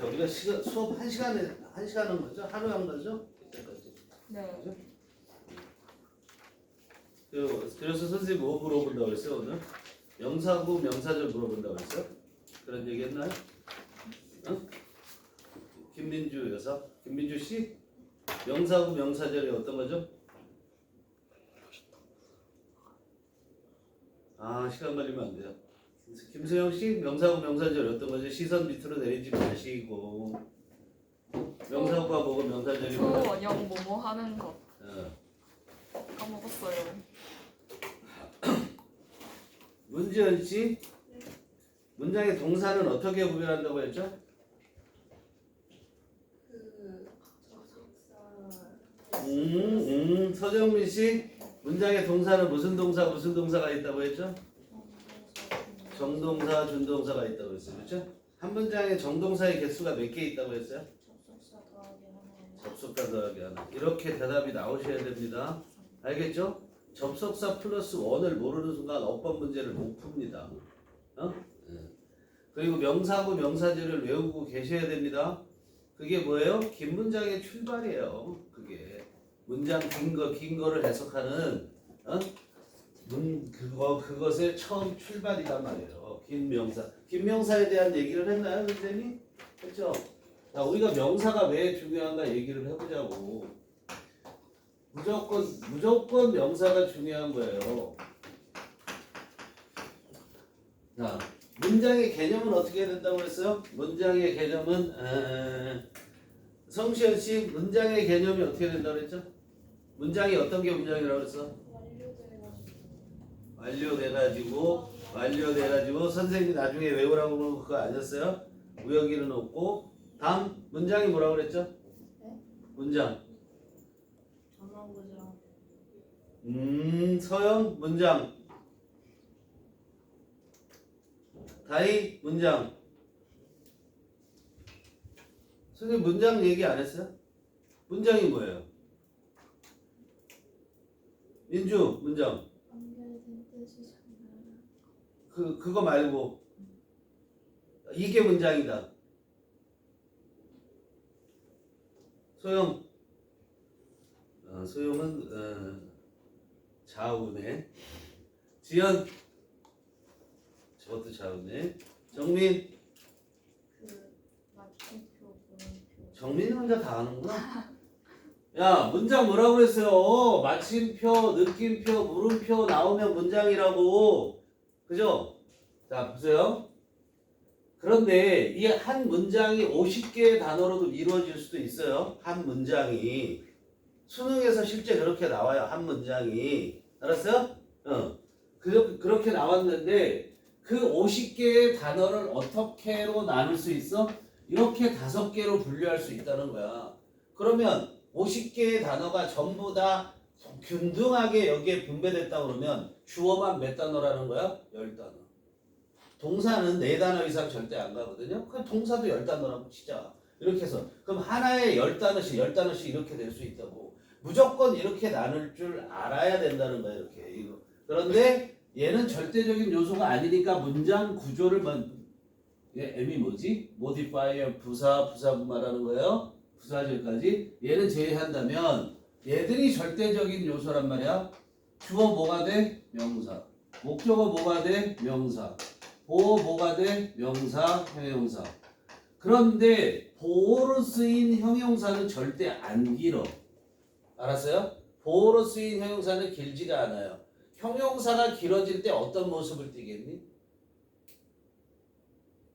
우리가 수업 1시간 한 거죠? 하루에 한 거죠? 이때까지. 네. 그죠? 그래서 선생님 뭐 물어본다고 그랬어요 오늘? 명사구 명사절 물어본다고 그랬어요? 그런 얘기 했나요? 어? 김민주 여사? 김민주 씨? 명사구 명사절이 어떤 거죠? 아 시간 걸리면 안 돼요. 김수영 씨 명사구 명사절이 어떤 거죠? 시선 밑으로 내리지 마시고 명사구가 뭐고 명사절이 뭐고? 원형 뭐뭐 하는 것 까먹었어요. 문지연 씨 문장의 동사는 어떻게 구별한다고 했죠? 서정민 씨 문장의 동사는 무슨 동사가 있다고 했죠? 정동사, 준동사가 있다고 했어요. 그렇죠? 한 문장에 정동사의 개수가 몇 개 있다고 했어요? 접속사 더하기 하나. 이렇게 대답이 나오셔야 됩니다. 알겠죠? 접속사 플러스 원을 모르는 순간 어법 문제를 못 풉니다. 어? 그리고 명사구 명사절을 외우고 계셔야 됩니다. 그게 뭐예요? 긴 문장의 출발이에요. 그게 문장 긴 거를 해석하는 그것의 처음 출발이란 말이에요. 긴 명사에 대한 얘기를 했나요, 선생님이? 했죠? 자, 우리가 명사가 왜 중요한가 얘기를 해보자고. 무조건 명사가 중요한 거예요. 자, 문장의 개념은 어떻게 된다고 했어요? 문장의 개념은 성시현 씨 문장의 개념이 어떻게 된다고 했죠? 문장이 어떤 게 문장이라고 했어? 완료돼가지고 선생님이 나중에 외우라고 그러고 그거 아니었어요? 우혁이는 없고 다음 문장이 뭐라고 그랬죠? 네? 문장. 전화보자. 서영 문장. 다희 문장. 선생님 문장 얘기 안 했어요? 문장이 뭐예요? 민주 문장. 연결된 뜻이 장난아. 그거 말고 이게 문장이다. 소영. 소영은 좌우네. 지연. 저것도 좌우네. 정민. 마침표 물음표. 정민이 혼자 다 아는구나. 야 문장 뭐라고 그랬어요? 마침표, 느낌표, 물음표 나오면 문장이라고. 그죠? 자 보세요. 그런데 이 한 문장이 50개의 단어로도 이루어질 수도 있어요. 한 문장이. 수능에서 실제 그렇게 나와요. 한 문장이. 알았어요? 그렇게 나왔는데 그 50개의 단어를 어떻게로 나눌 수 있어? 이렇게 5개로 분류할 수 있다는 거야. 그러면 50개의 단어가 전부 다 균등하게 여기에 분배됐다 그러면 주어만 몇 단어라는 거야? 10단어. 동사는 4단어 이상 절대 안 가거든요. 그럼 동사도 10단어라고 치자. 이렇게 해서 그럼 하나에 10단어씩 이렇게 될 수 있다고. 무조건 이렇게 나눌 줄 알아야 된다는 거야. 이렇게 이거. 그런데 얘는 절대적인 요소가 아니니까 문장 구조를 M이 뭐지? modifier 부사구 말하는 거예요. 부사절까지 얘는 제외한다면 얘들이 절대적인 요소란 말이야. 주어 뭐가 돼? 명사. 목적어 뭐가 돼? 명사. 보어 뭐가 돼? 명사, 형용사. 그런데 보어로 쓰인 형용사는 절대 안 길어. 알았어요? 보어로 쓰인 형용사는 길지가 않아요. 형용사가 길어질 때 어떤 모습을 띠겠니?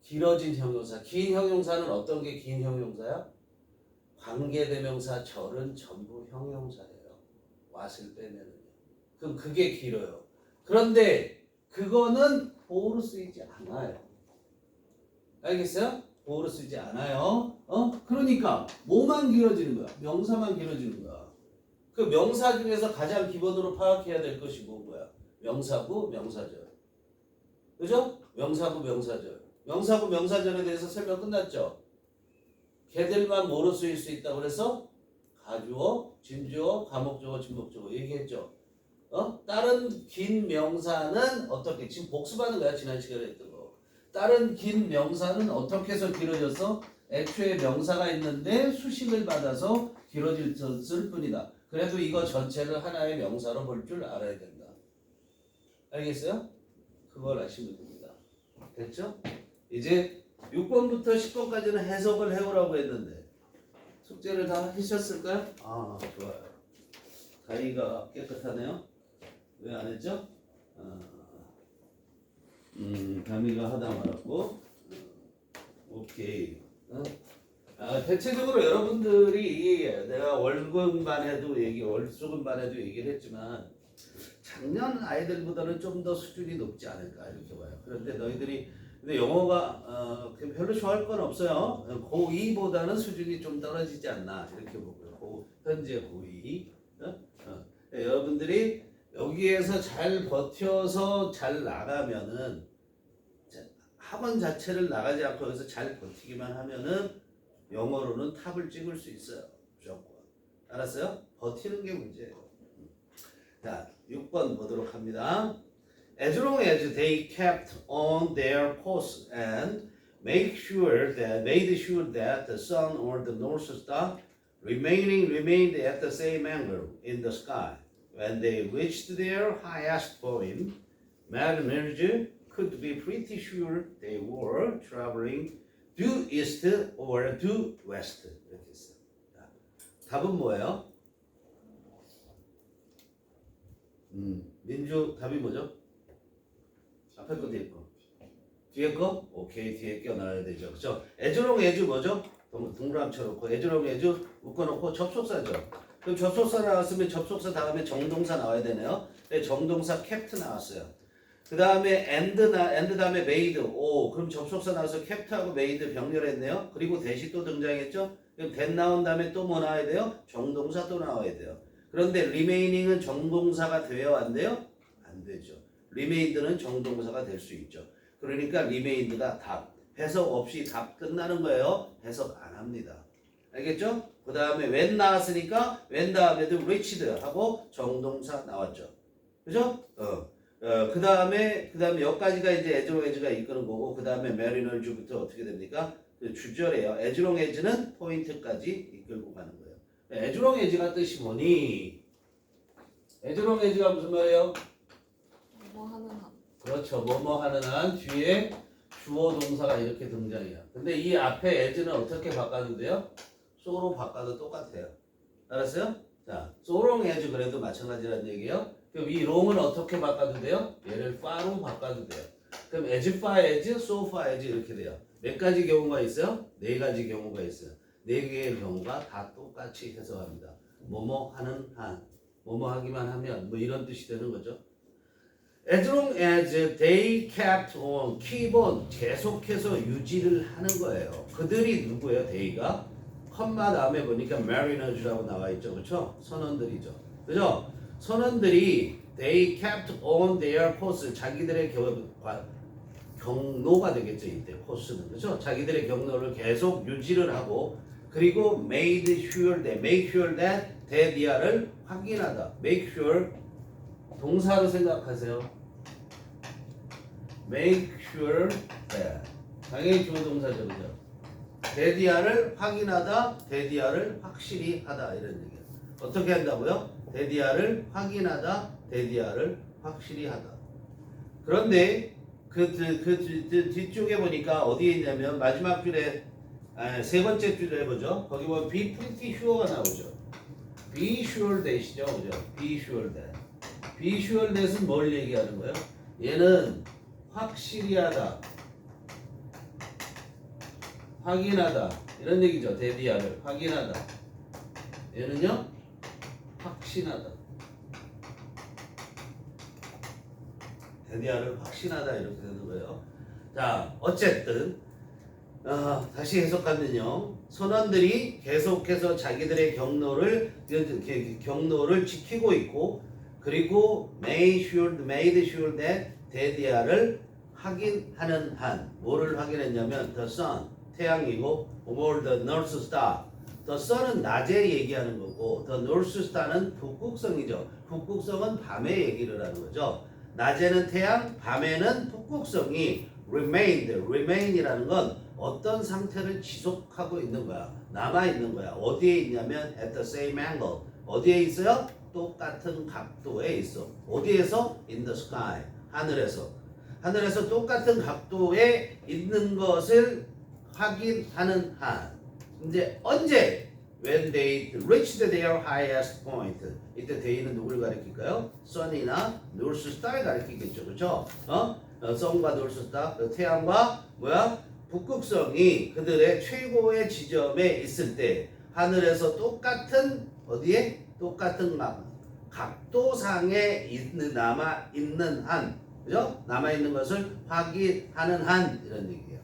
길어진 형용사. 긴 형용사는 어떤 게 긴 형용사야? 관계대명사 절은 전부 형용사예요. 왓을 빼면은요. 그럼 그게 길어요. 그런데 그거는 보어로 쓰이지 않아요. 알겠어요? 보어로 쓰이지 않아요. 그러니까 뭐만 길어지는 거야? 명사만 길어지는 거야. 그 명사 중에서 가장 기본으로 파악해야 될 것이 뭐야? 명사구, 명사절. 그죠? 명사구, 명사절. 명사구, 명사절에 대해서 설명 끝났죠? 걔들만 뭐로 쓰일 수 있다고 그래서 가주어, 진주어, 과목주어, 진목주어 얘기했죠. 다른 긴 명사는 어떻게? 지금 복습하는 거야 지난 시간에 했던 거. 다른 긴 명사는 어떻게 해서 길어져서 애초에 명사가 있는데 수식을 받아서 길어졌을 뿐이다. 그래도 이거 전체를 하나의 명사로 볼 줄 알아야 된다. 알겠어요? 그걸 아시면 됩니다. 됐죠? 이제 6번부터 10번까지는 해석을 해오라고 했는데 숙제를 다 하셨을까요? 아, 좋아요. 다리가 깨끗하네요. 왜 안 했죠? 다미가 하다 말았고. 오케이. 대체적으로 여러분들이 내가 월급만 해도 월수금만 해도 얘기를 했지만 작년 아이들보다는 좀 더 수준이 높지 않을까 이렇게 봐요. 그런데 너희들이 근데 영어가 별로 좋아할 건 없어요. 고2보다는 수준이 좀 떨어지지 않나 이렇게 보고요. 현재 고2. 여러분들이 여기에서 잘 버텨서 잘 나가면은 학원 자체를 나가지 않고 여기서 잘 버티기만 하면은 영어로는 탑을 찍을 수 있어요. 무조건. 알았어요? 버티는 게 문제예요. 자, 6번 보도록 합니다. As long as they kept on their course and made sure that the sun or the north star remained at the same angle in the sky. When they reached their highest point, mariners could be pretty sure they were traveling due east or due west. 이렇게 했어요. 답은 뭐예요? 민주 답이 뭐죠? 앞에 거 뒤에 거. 뒤에 거? 오케이, 뒤에 껴놔야 되죠. 그죠? as long as 뭐죠? 동그라미 쳐놓고 as long as 묶어놓고 접속사죠. 그럼 접속사 나왔으면 접속사 다음에 정동사 나와야 되네요. 네, 정동사 kept 나왔어요. 그 다음에 and 다음에 made. 오, 그럼 접속사 나와서 kept하고 made 병렬했네요. 그리고 대시 또 등장했죠. 그럼 that 나온 다음에 또 뭐 나와야 돼요? 정동사 또 나와야 돼요. 그런데 remaining은 정동사가 돼요? 안 돼요? 안 되죠. remained는 정동사가 될 수 있죠. 그러니까 remained가 답. 해석 없이 답 끝나는 거예요. 해석 안 합니다. 알겠죠? 그 다음에 when 나왔으니까 when 다음에도 reached 하고 정동사 나왔죠. 그죠? 그 다음에 여기까지가 이제 as long as가 이끄는 거고, 그 다음에 mariners부터 어떻게 됩니까? 그 주절이에요. as long as는 포인트까지 이끌고 가는 거예요. as long as가 뜻이 뭐니? as long as가 무슨 말이에요? 뭐 하는 한. 그렇죠. 뭐뭐 하는 한 뒤에 주어 동사가 이렇게 등장해요. 근데 이 앞에 as는 어떻게 바꿔도 돼요? so로 바꿔도 똑같아요. 알았어요? 자, so long as 그래도 마찬가지라는 얘기예요. 그럼 이 long은 어떻게 바꿔도 돼요? 얘를 far로 바꿔도 돼요. 그럼 as far as, so far as 이렇게 돼요. 몇 가지 경우가 있어요? 네 가지 경우가 있어요. 네 개의 경우가 다 똑같이 해석합니다. 뭐뭐 하는 한, 뭐뭐 하기만 하면 뭐 이런 뜻이 되는 거죠. As long as they kept on, keep on, 계속해서 유지를 하는 거예요. 그들이 누구예요? they가 컴마 다음에 보니까 mariners라고 나와 있죠, 그렇죠? 선원들이죠, 그죠? 선원들이 they kept on their course, 자기들의 경로가 되겠죠, 이때 코스는, 그렇죠? 자기들의 경로를 계속 유지를 하고, 그리고 make sure that 대디아를 확인하다. make sure 동사로 생각하세요. make sure that 당연히 주어 동사죠, 그죠? 대디아를 확인하다, 대디아를 확실히 하다 이런 얘기예요. 어떻게 한다고요? 대디아를 확인하다, 대디아를 확실히 하다. 그런데 그 뒤쪽에 보니까 어디에 있냐면 마지막 줄에 세 번째 줄에 해보죠. 거기 보면 be pretty sure가 나오죠. be sure that이죠, 그죠? be sure that. be sure that은 뭘 얘기하는 거예요? 얘는 확실히 하다, 확인하다 이런 얘기죠. 대디아를 확인하다. 얘는요 확신하다. 대디아를 확신하다 이렇게 되는 거예요. 자, 어쨌든 다시 해석하면요, 선원들이 계속해서 자기들의 경로를 지키고 있고, 그리고 made sure that 대디아를 확인하는 한, 뭐를 확인했냐면 the sun, 태양이고, over the north star. the sun은 낮에 얘기하는 거고, the north star는 북극성이죠. 북극성은 밤에 얘기를 하는 거죠. 낮에는 태양, 밤에는 북극성이 remain이라는 건 어떤 상태를 지속하고 있는 거야. 남아 있는 거야. 어디에 있냐면 at the same angle. 어디에 있어요? 똑같은 각도에 있어. 어디에서? in the sky. 하늘에서. 하늘에서 똑같은 각도에 있는 것을 확인하는 한. 이제 언제? When they reached their highest point. 이때 they는 누굴 가리킬까요? sun이나 north star을 가리키겠죠. 그렇죠? sun과 north star, 태양과 뭐야? 북극성이 그들의 최고의 지점에 있을 때 하늘에서 똑같은 어디에? 똑같은 각도상에 남아 있는 한, 그죠? 남아 있는 것을 확인하는 한 이런 얘기예요.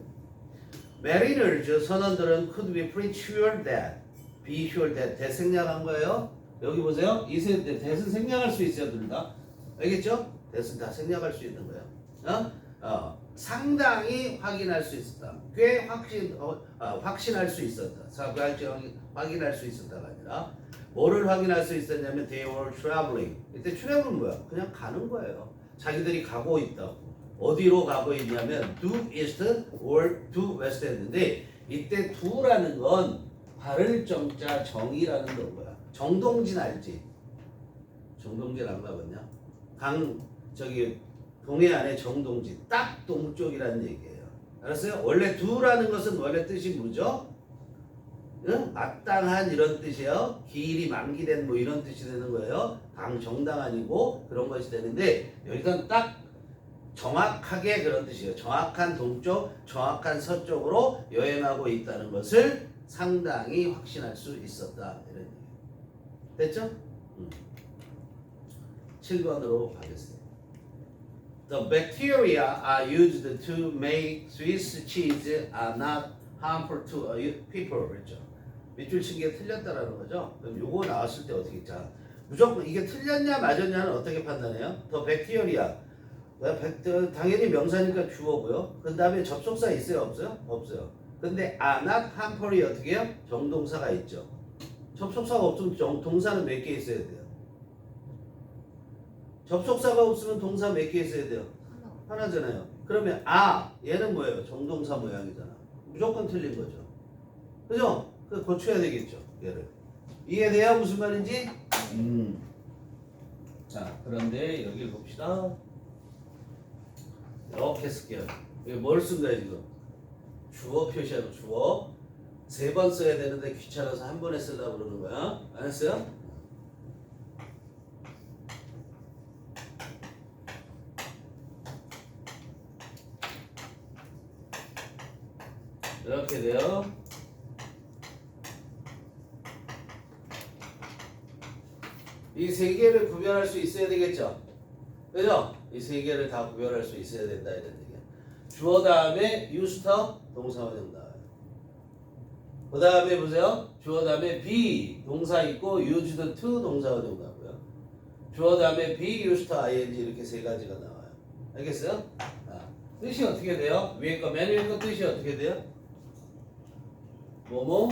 Mariners 선원들은 could be pretty sure that, be sure that 대생략한 거예요. 여기 보세요. 이 대은 생략할 수 있어요, 둘 다. 알겠죠? 대은 다 생략할 수 있는 거예요. 상당히 확인할 수 있었다. 꽤 확신할 수 있었다. 확인할 수 있었다가 아니라 뭐를 확인할 수 있었냐면 they were traveling. 이때 travel은 뭐야? 그냥 가는 거예요. 자기들이 가고 있다고. 어디로 가고 있냐면 due east or due west 했는데 이때 do라는 건 발을 정자 정이라는 건 거야. 정동진 알지? 정동진 안 가봤냐? 동해안의 정동진 딱 동쪽이라는 얘기예요. 알았어요? 원래 do라는 것은 원래 뜻이 뭐죠? 응? 마땅한 이런 뜻이에요. 기일이 만기된 뭐 이런 뜻이 되는 거예요. 정당한이고 그런 것이 되는데 여기서는 딱 정확하게 그런 뜻이에요. 정확한 동쪽, 정확한 서쪽으로 여행하고 있다는 것을 상당히 확신할 수 있었다. 이런 얘기. 됐죠? 7번으로 가겠습니다. The bacteria are used to make Swiss cheese are not harmful to people. 그랬죠. 밑줄 친 게 틀렸다라는 거죠. 그럼 요거 나왔을 때 어떻게 자 무조건 이게 틀렸냐 맞았냐는 어떻게 판단해요? The bacteria 당연히 명사니까 주어고요. 그 다음에 접속사 있어요 없어요? 없어요. 근데 are not harmful이 어떻게 해요? 정동사가 있죠. 접속사가 없으면 동사는 몇 개 있어야 돼요? 접속사가 없으면 동사 몇 개 있어야 돼요? 하나잖아요. 그러면 얘는 뭐예요? 정동사 모양이잖아. 무조건 틀린 거죠. 그죠? 그 고쳐야 되겠죠. 얘를. 이해돼요? 무슨 말인지? 자, 그런데 여기를 봅시다. 이렇게 쓸게요. 이게 뭘 쓴 거야 지금? 주어 표시하고 주어. 3번 써야 되는데 귀찮아서 한 번에 쓰려고 그러는 거야. 알았어요? 이렇게 돼요. 이 3개를 구별할 수 있어야 되겠죠? 그죠? 이 3개를 다 구별할 수 있어야 된다 이런 얘기야. 주어 다음에 유스터 동사원형 나와요. 그 다음에 보세요. 주어 다음에 be 동사 있고 used to 동사원형 나오고요. 주어 다음에 be, used, ing 이렇게 3가지가 나와요. 알겠어요? 뜻이 어떻게 돼요? 위에 거 맨 위에 거 뜻이 어떻게 돼요? 뭐뭐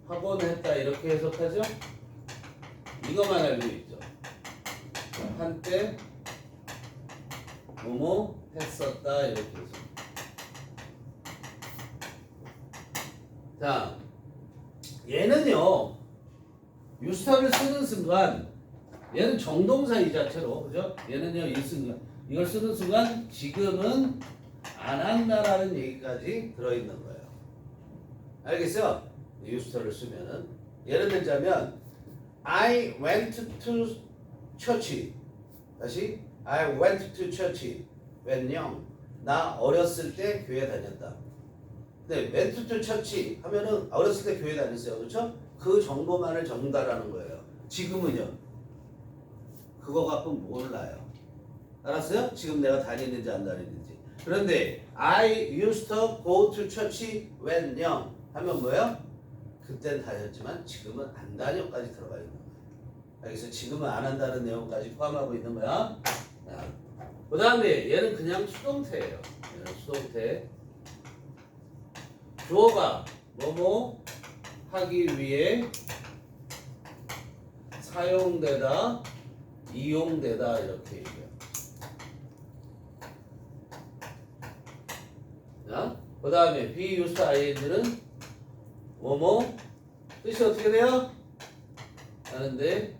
하곤 했다 이렇게 해석하죠? 이것만 알고 있죠. 한때 뭐뭐 했었다 이렇게 해서. 자, 얘는요 유스터를 쓰는 순간 얘는 정동사 이 자체로 그죠? 얘는요 이걸 쓰는 순간 지금은 안 한다라는 얘기까지 들어있는 거예요. 알겠어요? 유스터를 쓰면은 예를 들자면 I went to church. 다시 I went to church when young. 나 어렸을 때 교회 다녔다. 네, went to church 하면은 어렸을 때 교회 다녔어요. 그렇죠? 그 정보만을 전달하는 거예요. 지금은요. 그거 갖고 몰라요. 알았어요? 지금 내가 다니는지 안 다니는지. 그런데 I used to go to church when young 하면 뭐예요? 그때는 다녔지만 지금은 안 다녀까지 들어가 있는 거예요. 알겠어요? 지금은 안 한다는 내용까지 포함하고 있는 거야. 그 다음에 얘는 그냥 수동태예요. 얘는 수동태. 주어가 뭐뭐 하기 위해 사용되다, 이용되다 이렇게 얘기해요. 자, 그 다음에 be used ing는 뭐뭐 뜻이 어떻게 돼요? 하는데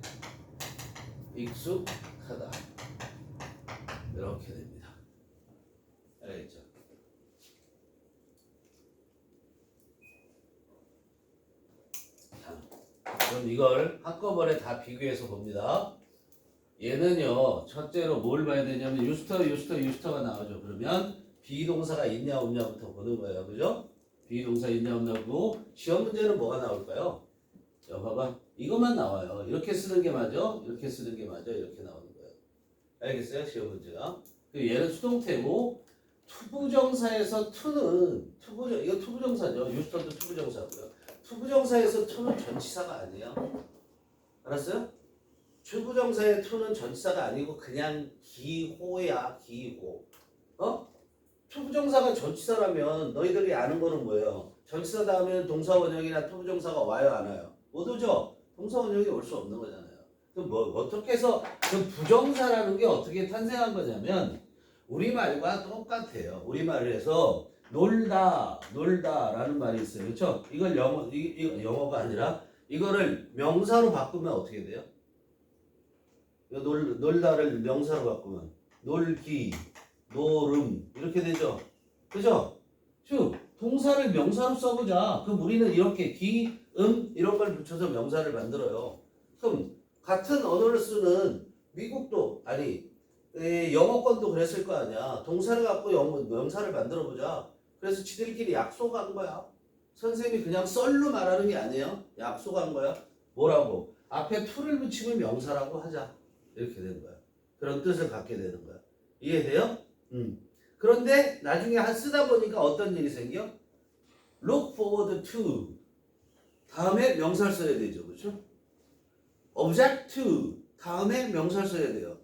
익숙하다. 이렇게 됩니다. 알겠죠? 자, 그럼 이걸 한꺼번에 다 비교해서 봅니다. 얘는요, 첫째로 뭘 봐야 되냐면 유스터가 나오죠. 그러면 비동사가 있냐 없냐부터 보는 거예요. 그죠? 비동사 있냐 없냐 보고 시험 문제는 뭐가 나올까요? 자, 봐봐. 이것만 나와요. 이렇게 쓰는 게 맞아? 이렇게 쓰는 게 맞아? 이렇게 나오는 거예요. 알겠어요? 시험 문제가. 얘는 수동태고 투부정사에서 투는 이거 투부정사죠. 유스터도 투부정사고요. 투부정사에서 투는 전치사가 아니에요. 알았어요? 투부정사의 투는 전치사가 아니고 그냥 기호야, 기호. 투부정사가 전치사라면 너희들이 아는 거는 뭐예요? 전치사 다음에 동사원형이나 투부정사가 와요, 안 와요? 못 오죠? 동사원형이 올 수 없는 거잖아요. 그럼 어떻게 해서 그 부정사라는 게 어떻게 탄생한 거냐면 우리말과 똑같아요. 우리말에서 놀다라는 말이 있어요. 그렇죠? 이걸 영어가 아니라 이거를 명사로 바꾸면 어떻게 돼요? 놀다를 명사로 바꾸면 놀기, 노름 이렇게 되죠. 그죠? 즉 동사를 명사로 써보자. 그럼 우리는 이렇게 기, 이런 걸 붙여서 명사를 만들어요. 그럼 같은 언어를 쓰는 미국도 아니 영어권도 그랬을 거 아니야. 동사를 갖고 명사를 만들어보자. 그래서 지들끼리 약속한 거야. 선생님이 그냥 썰로 말하는 게 아니에요. 약속한 거야. 뭐라고? 앞에 to를 붙이면 명사라고 하자. 이렇게 되는 거야. 그런 뜻을 갖게 되는 거야. 이해돼요? 그런데 나중에 쓰다 보니까 어떤 일이 생겨? Look forward to 다음에 명사를 써야 되죠. 그렇죠? Object to 다음에 명사를 써야 돼요.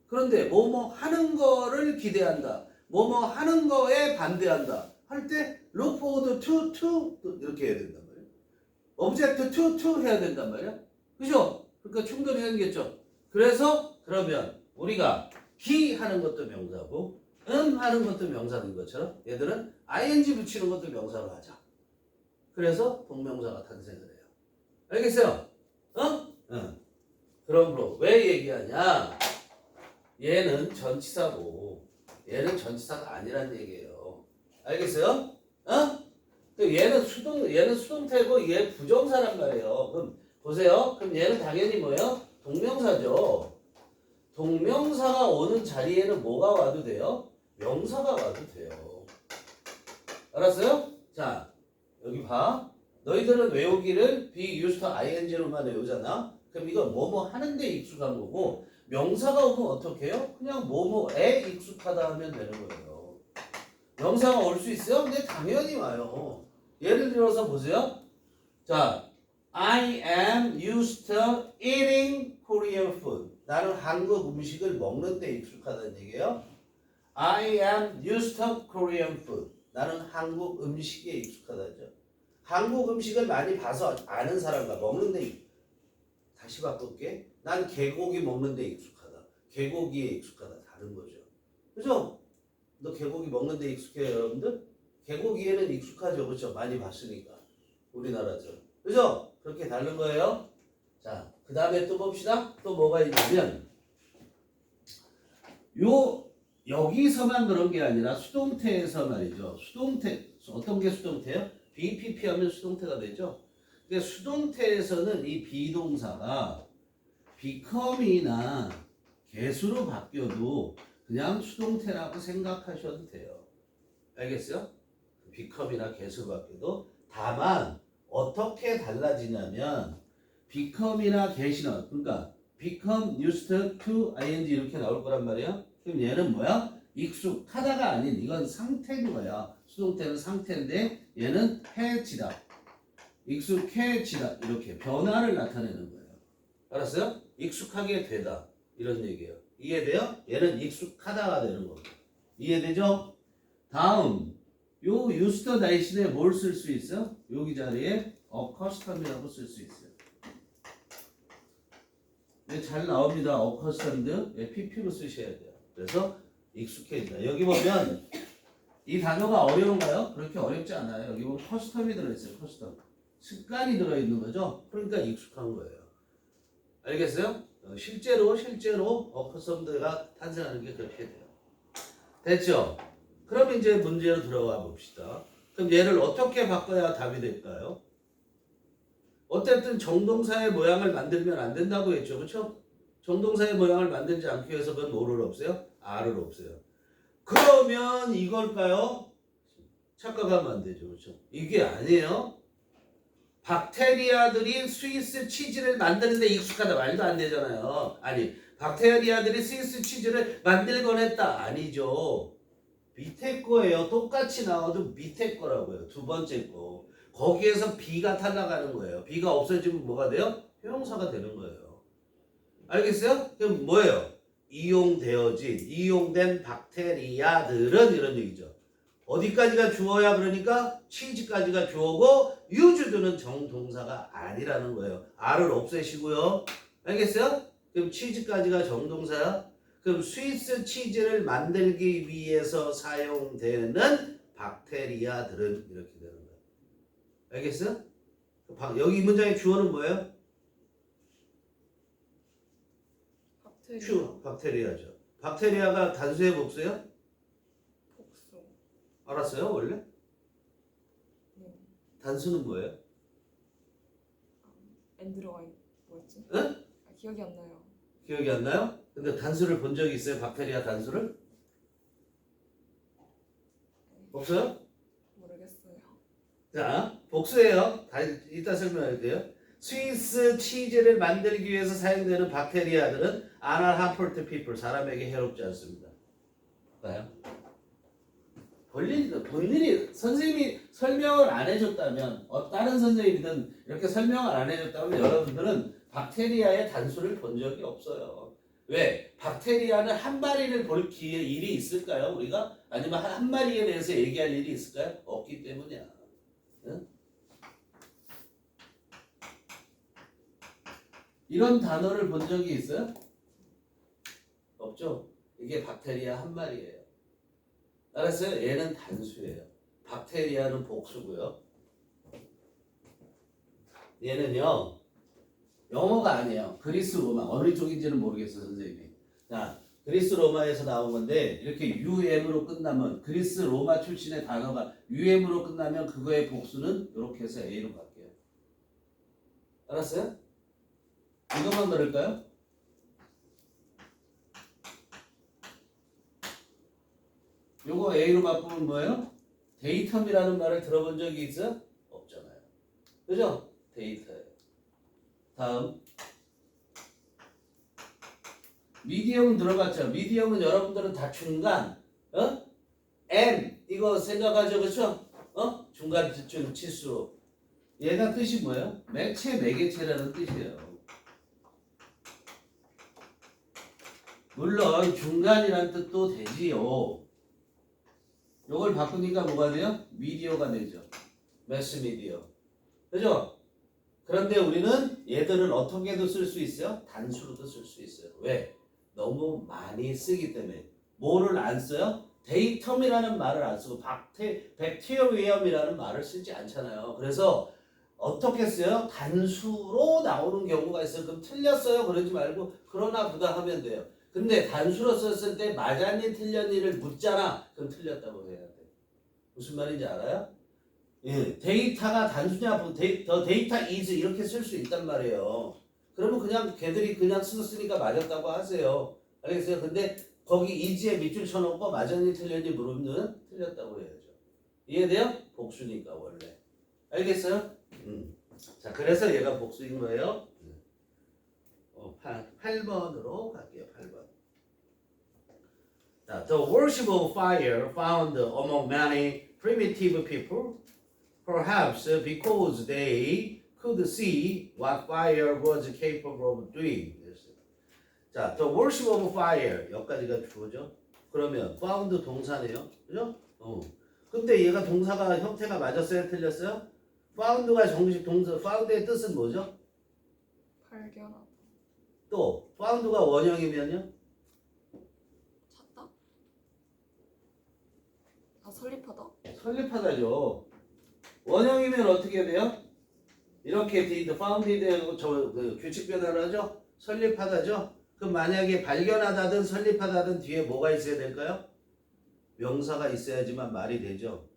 그런데 뭐뭐 하는 거를 기대한다. 뭐뭐 하는 거에 반대한다. 할 때 look forward to 이렇게 해야 된단 말이에요. Object to 해야 된단 말이에요. 그죠? 그러니까 충돌이 생겼죠. 그래서 그러면 우리가 he 하는 것도 명사고 하는 것도 명사인 것처럼 얘들은 ing 붙이는 것도 명사로 하자. 그래서 동명사가 탄생을 해요. 알겠어요? 응. 그러므로 왜 얘기하냐? 얘는 전치사고 얘는 전치사가 아니란 얘기예요. 알겠어요? 얘는 수동태고 얘 부정사란 말이에요. 그럼 보세요. 그럼 얘는 당연히 뭐예요? 동명사죠. 동명사가 오는 자리에는 뭐가 와도 돼요? 명사가 와도 돼요. 알았어요? 자, 여기 봐. 너희들은 외우기를 be used to ing로만 외우잖아. 그럼 이건 뭐뭐 하는데 익숙한 거고 명사가 오면 어떻게 해요? 그냥 뭐뭐에 익숙하다 하면 되는 거예요. 명사가 올 수 있어요? 근데 당연히 와요. 예를 들어서 보세요. 자, I am used to eating Korean food. 나는 한국 음식을 먹는 데 익숙하다는 얘기예요. I am used to Korean food. 나는 한국 음식에 익숙하다죠. 한국 음식을 많이 봐서 아는 사람과 먹는 데 다시 바꿀게. 난 개고기 먹는 데 익숙하다. 개고기에 익숙하다. 다른 거죠. 그죠? 너 개고기 먹는 데 익숙해요, 여러분들? 개고기에는 익숙하죠. 그렇죠? 많이 봤으니까. 우리나라처럼. 그죠? 그렇게 다른 거예요. 자, 그 다음에 또 봅시다. 또 뭐가 있냐면 여기서만 그런 게 아니라 수동태에서 말이죠. 수동태 어떤 게 수동태예요? BPP 하면 수동태가 되죠. 그러니까 수동태에서는 이 비동사가 become이나 개수로 바뀌어도 그냥 수동태라고 생각하셔도 돼요. 알겠어요? become이나 개수로 바뀌어도 다만 어떻게 달라지냐면 become이나 get이나 그러니까 become used to ing 이렇게 나올 거란 말이야. 그럼 얘는 뭐야? 익숙하다가 아닌 이건 상태인 거야. 수동태는 상태인데 얘는 해지다. 익숙해지다. 이렇게 변화를 나타내는 거예요. 알았어요? 익숙하게 되다. 이런 얘기예요. 이해돼요? 얘는 익숙하다가 되는 거고. 이해되죠? 다음 요 used 대신에 뭘 쓸 수 있어? 여기 자리에 accustom이라고 쓸 수 있어요. 네, 잘 나옵니다. accustomed pp로 쓰셔야 돼요. 그래서 익숙해지다. 여기 보면 이 단어가 어려운가요? 그렇게 어렵지 않아요. 여기 보면 커스텀이 들어있어요. 커스텀. 습관이 들어있는 거죠. 그러니까 익숙한 거예요. 알겠어요? 실제로 커스텀드가 탄생하는 게 그렇게 돼요. 됐죠? 그럼 이제 문제로 들어가 봅시다. 그럼 얘를 어떻게 바꿔야 답이 될까요? 어쨌든 정동사의 모양을 만들면 안 된다고 했죠. 그렇죠? 정동사의 모양을 만들지 않기 위해서 그건 뭐를 없애요? R을 없애요. 그러면 이걸까요? 착각하면 안 되죠. 그렇죠? 이게 아니에요. 박테리아들이 스위스 치즈를 만드는데 익숙하다 말도 안 되잖아요. 아니, 박테리아들이 스위스 치즈를 만들곤 했다. 아니죠. 밑에 거예요. 똑같이 나와도 밑에 거라고요. 두 번째 거. 거기에서 B가 탈락하는 거예요. B가 없어지면 뭐가 돼요? 형용사가 되는 거예요. 알겠어요? 그럼 뭐예요? 이용된 박테리아들은 이런 얘기죠. 어디까지가 주어야 그러니까 치즈까지가 주어고 유즈드는 정동사가 아니라는 거예요. R을 없애시고요. 알겠어요? 그럼 치즈까지가 정동사야. 그럼 스위스 치즈를 만들기 위해서 사용되는 박테리아들은 이렇게 되는 거예요. 알겠어요? 여기 이 문장의 주어는 뭐예요? 박테리아. 박테리아죠. 박테리아가 단수의 복수예요? 복수. 알았어요? 원래? 네. 단수는 뭐예요? N 들어가 뭐였지? 응? 아, 기억이 안 나요. 기억이 안 나요? 근데 단수를 본 적이 있어요? 박테리아 단수를? 없어요? 모르겠어요. 자, 복수예요. 이따 설명할게요. 스위스 치즈를 만들기 위해서 사용되는 박테리아들은 are not harmful to people. 사람에게 해롭지 않습니다. 봐요. 본인이 선생님이 설명을 안 해줬다면 다른 선생님이든 이렇게 설명을 안 해줬다면 여러분들은 박테리아의 단수를 본 적이 없어요. 왜? 박테리아는 한 마리를 볼 기회 일이 있을까요? 우리가? 아니면 한 마리에 대해서 얘기할 일이 있을까요? 없기 때문이야. 응? 이런 단어를 본 적이 있어요? 없죠? 이게 박테리아 한 마리예요. 알았어요? 얘는 단수예요. 박테리아는 복수고요. 얘는요. 영어가 아니에요. 그리스 로마. 어느 쪽인지는 모르겠어요, 선생님이. 자, 그리스 로마에서 나온 건데 이렇게 UM으로 끝나면 그리스 로마 출신의 단어가 UM으로 끝나면 그거의 복수는 이렇게 해서 A로 갈게요. 알았어요? 이것만 들을까요? 요거 A로 바꾸면 뭐예요? 데이텀이라는 말을 들어본 적이 있어요? 없잖아요. 그죠? 데이터예요. 다음. 미디엄은 들어봤죠? 미디엄은 여러분들은 다 중간, M 이거 생각하죠, 그렇죠? 중간 치수. 얘가 뜻이 뭐예요? 매체, 매개체라는 뜻이에요. 물론 중간이라는 뜻도 되지요. 요걸 바꾸니까 뭐가 돼요? 미디어가 되죠. 매스 미디어. 그죠? 그런데 우리는 얘들은 어떻게도 쓸 수 있어요? 단수로도 쓸 수 있어요. 왜? 너무 많이 쓰기 때문에. 뭐를 안 써요? 데이텀이라는 말을 안 쓰고 백테리엄이라는 말을 쓰지 않잖아요. 그래서 어떻게 써요? 단수로 나오는 경우가 있어요. 그럼 틀렸어요? 그러지 말고 그러나 보다 하면 돼요. 근데 단수로 썼을 때 맞았니 틀렸니를 묻잖아. 그럼 틀렸다고 해야 돼. 무슨 말인지 알아요? 예, 데이터가 단수냐, 더 데이터 is 이렇게 쓸 수 있단 말이에요. 그러면 그냥 걔들이 그냥 쓰니까 맞았다고 하세요. 알겠어요? 근데 거기 is에 밑줄 쳐놓고 맞았니 틀렸니 물으면 틀렸다고 해야죠. 이해돼요? 복수니까 원래. 알겠어요? 자, 그래서 얘가 복수인 거예요. 8번으로 갈게요. 8번. 자, the worship of fire found among many primitive people, perhaps because they could see what fire was capable of doing. 자, the worship of fire 여기까지가 주어죠. 그러면 found 동사네요. 그죠? 근데 얘가 동사가 형태가 맞았어요? 틀렸어요? found가 정식 동사, found의 뜻은 뭐죠? 발견하다. 또 found가 원형이면요? 찾다? 아, 설립하다? 설립하다죠. 원형이면 어떻게 돼요? 이렇게 did, founded 그 규칙 변화를 하죠? 설립하다죠? 그럼 만약에 발견하다든 설립하다든 뒤에 뭐가 있어야 될까요? 명사가 있어야지만 말이 되죠.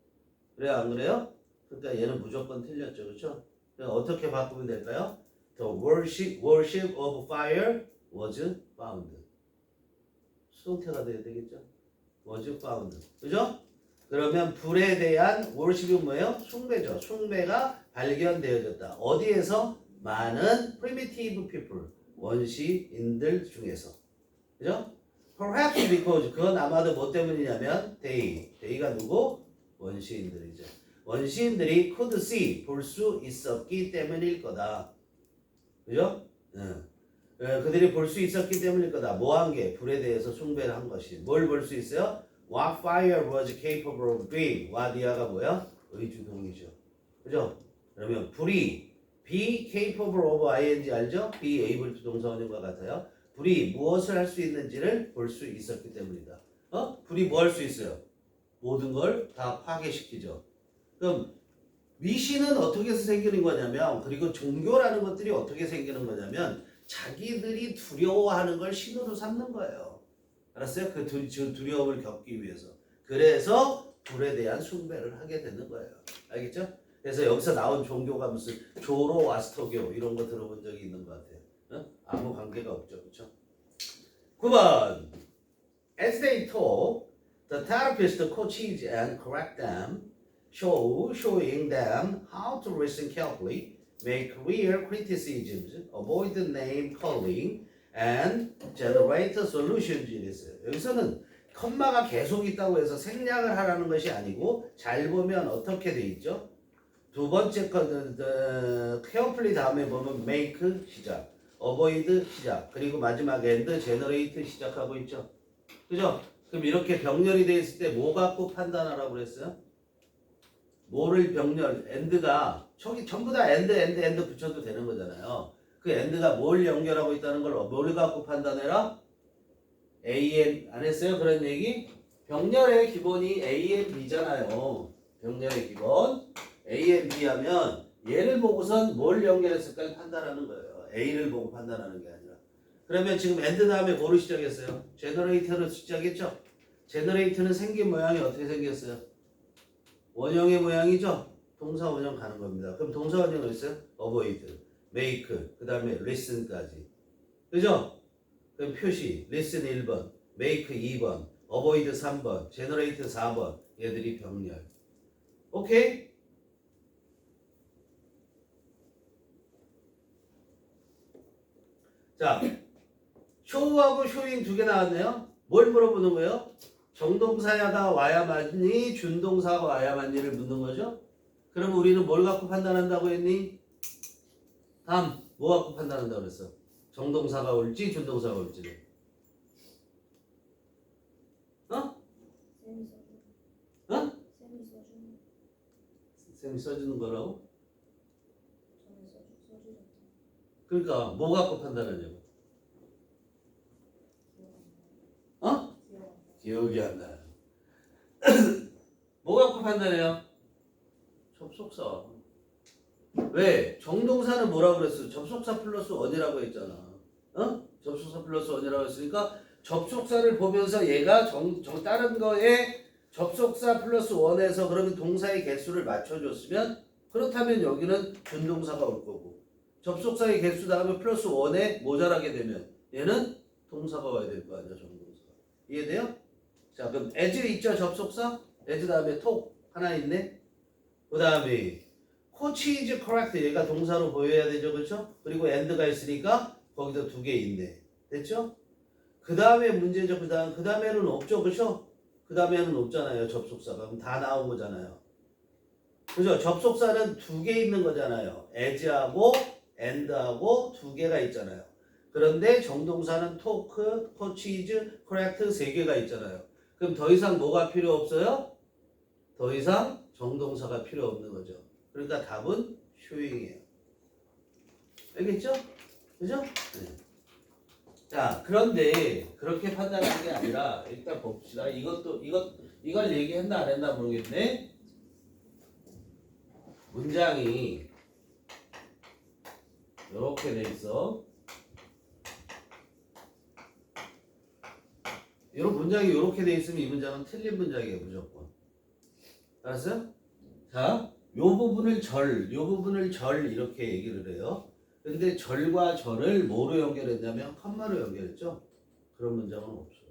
그래요, 안 그래요? 그러니까 얘는 무조건 틀렸죠. 그렇죠? 그럼 어떻게 바꾸면 될까요? The worship of fire was found. 수동태가 돼야 되겠죠? was found. 그죠? 그러면 불에 대한 worship은 뭐예요? 숭배죠. 숭배가 발견되어졌다. 어디에서? 많은 primitive people, 원시인들 중에서. 그죠? Perhaps because 그건 아마도 뭐 때문이냐면 they가 누구? 원시인들이죠. 원시인들이 could see, 볼 수 있었기 때문일 거다. 그죠? 그들이 볼 수 있었기 때문일 거다. 뭐 한 게? 불에 대해서 숭배를 한 것이. 뭘 볼 수 있어요? What fire was capable of doing? what이야가 뭐야? 의주동이죠. 그죠? 그러면 불이 be capable of ing 알죠? be able to 동사원형과 같아요. 불이 무엇을 할 수 있는지를 볼 수 있었기 때문이다. 불이 뭐 할 수 있어요? 모든 걸 다 파괴시키죠. 그럼 미신은 어떻게 해서 생기는 거냐면, 그리고 종교라는 것들이 어떻게 생기는 거냐면 자기들이 두려워하는 걸 신으로 삼는 거예요. 알았어요? 그 두려움을 겪기 위해서. 그래서 불에 대한 숭배를 하게 되는 거예요. 알겠죠? 그래서 여기서 나온 종교가 무슨 조로아스터교 이런 거 들어본 적이 있는 것 같아요. 아무 관계가 없죠. 그렇죠? 9번. As they talk, the therapist coaches and correct them, showing them how to listen carefully, make clear criticisms, avoid name calling, and generate solutions. 이랬어요. 여기서는 컴마가 계속 있다고 해서 생략을 하라는 것이 아니고, 잘 보면 어떻게 돼 있죠? 두 번째 carefully 다음에 보면 make 시작, avoid 시작, 그리고 마지막에 and generate 시작하고 있죠. 그죠? 그럼 이렇게 병렬이 돼 있을 때 뭐 갖고 판단하라고 그랬어요? 뭐를 병렬, and가 저기 전부 다 and 붙여도 되는 거잖아요. 그 and가 뭘 연결하고 있다는 걸 뭘 갖고 판단해라? A, N 안 했어요? 그런 얘기? 병렬의 기본이 A, N, B잖아요. 병렬의 기본 A, N, B 하면 얘를 보고선 뭘 연결했을까를 판단하는 거예요. A를 보고 판단하는 게 아니라. 그러면 지금 and 다음에 뭐로 시작했어요? 제너레이터로 시작했죠? 제너레이터는 생긴 모양이 어떻게 생겼어요? 원형의 모양이죠? 동사 원형 가는 겁니다. 그럼 동사 원형은 있어요? avoid, make, 그 다음에 listen까지. 그죠? 그럼 표시, listen 1번, make 2번, avoid 3번, generate 4번. 얘들이 병렬. 오케이? 자, show하고 showing 두 개 나왔네요. 뭘 물어보는 거예요? 정동사가 와야만이, 준동사가 와야만이를 묻는 거죠. 그럼 우리는 뭘 갖고 판단한다고 했니? 다음 뭐 갖고 판단한다고 그랬어? 정동사가 올지 준동사가 올지를. 쌤이 써주는 거라고? 그러니까 뭐 갖고 판단하냐고? 기억이 안 나. 뭐 갖고 판단해요? 접속사. 왜? 정동사는 뭐라고 그랬어? 접속사 플러스 원이라고 했잖아. 접속사 플러스 원이라고 했으니까 접속사를 보면서 얘가 다른 거에 접속사 플러스 원에서 그러면 동사의 개수를 맞춰줬으면, 그렇다면 여기는 준동사가 올 거고, 접속사의 개수 다음에 플러스 원에 모자라게 되면 얘는 동사가 와야 될 거 아니야, 정동사가. 이해돼요? 자, 그럼 as 있죠, 접속사? as 다음에 talk 하나 있네. 그 다음에 coach is correct, 얘가 동사로 보여야 되죠, 그렇죠? 그리고 and가 있으니까 거기서 두 개 있네. 됐죠? 그 다음에 문제죠. 그 다음에는 없죠, 그렇죠? 그 다음에는 없잖아요, 접속사가. 그럼 다 나온 거잖아요. 그죠? 접속사는 두 개 있는 거잖아요. as하고 and하고 두 개가 있잖아요. 그런데 정동사는 talk, coach is correct 세 개가 있잖아요. 그럼 더 이상 뭐가 필요 없어요? 더 이상 정동사가 필요 없는 거죠. 그러니까 답은 showing이에요. 알겠죠? 그죠? 네. 자, 그런데 그렇게 판단하는 게 아니라 일단 봅시다. 이거 이걸 얘기했나 안 했나 모르겠네. 문장이 이렇게 돼 있어. 이런 문장이 이렇게 돼 있으면 이 문장은 틀린 문장이에요, 무조건. 알았어요? 자, 요 부분을 절 이렇게 얘기를 해요. 근데 절과 절을 뭐로 연결했냐면 컴마로 연결했죠. 그런 문장은 없어요.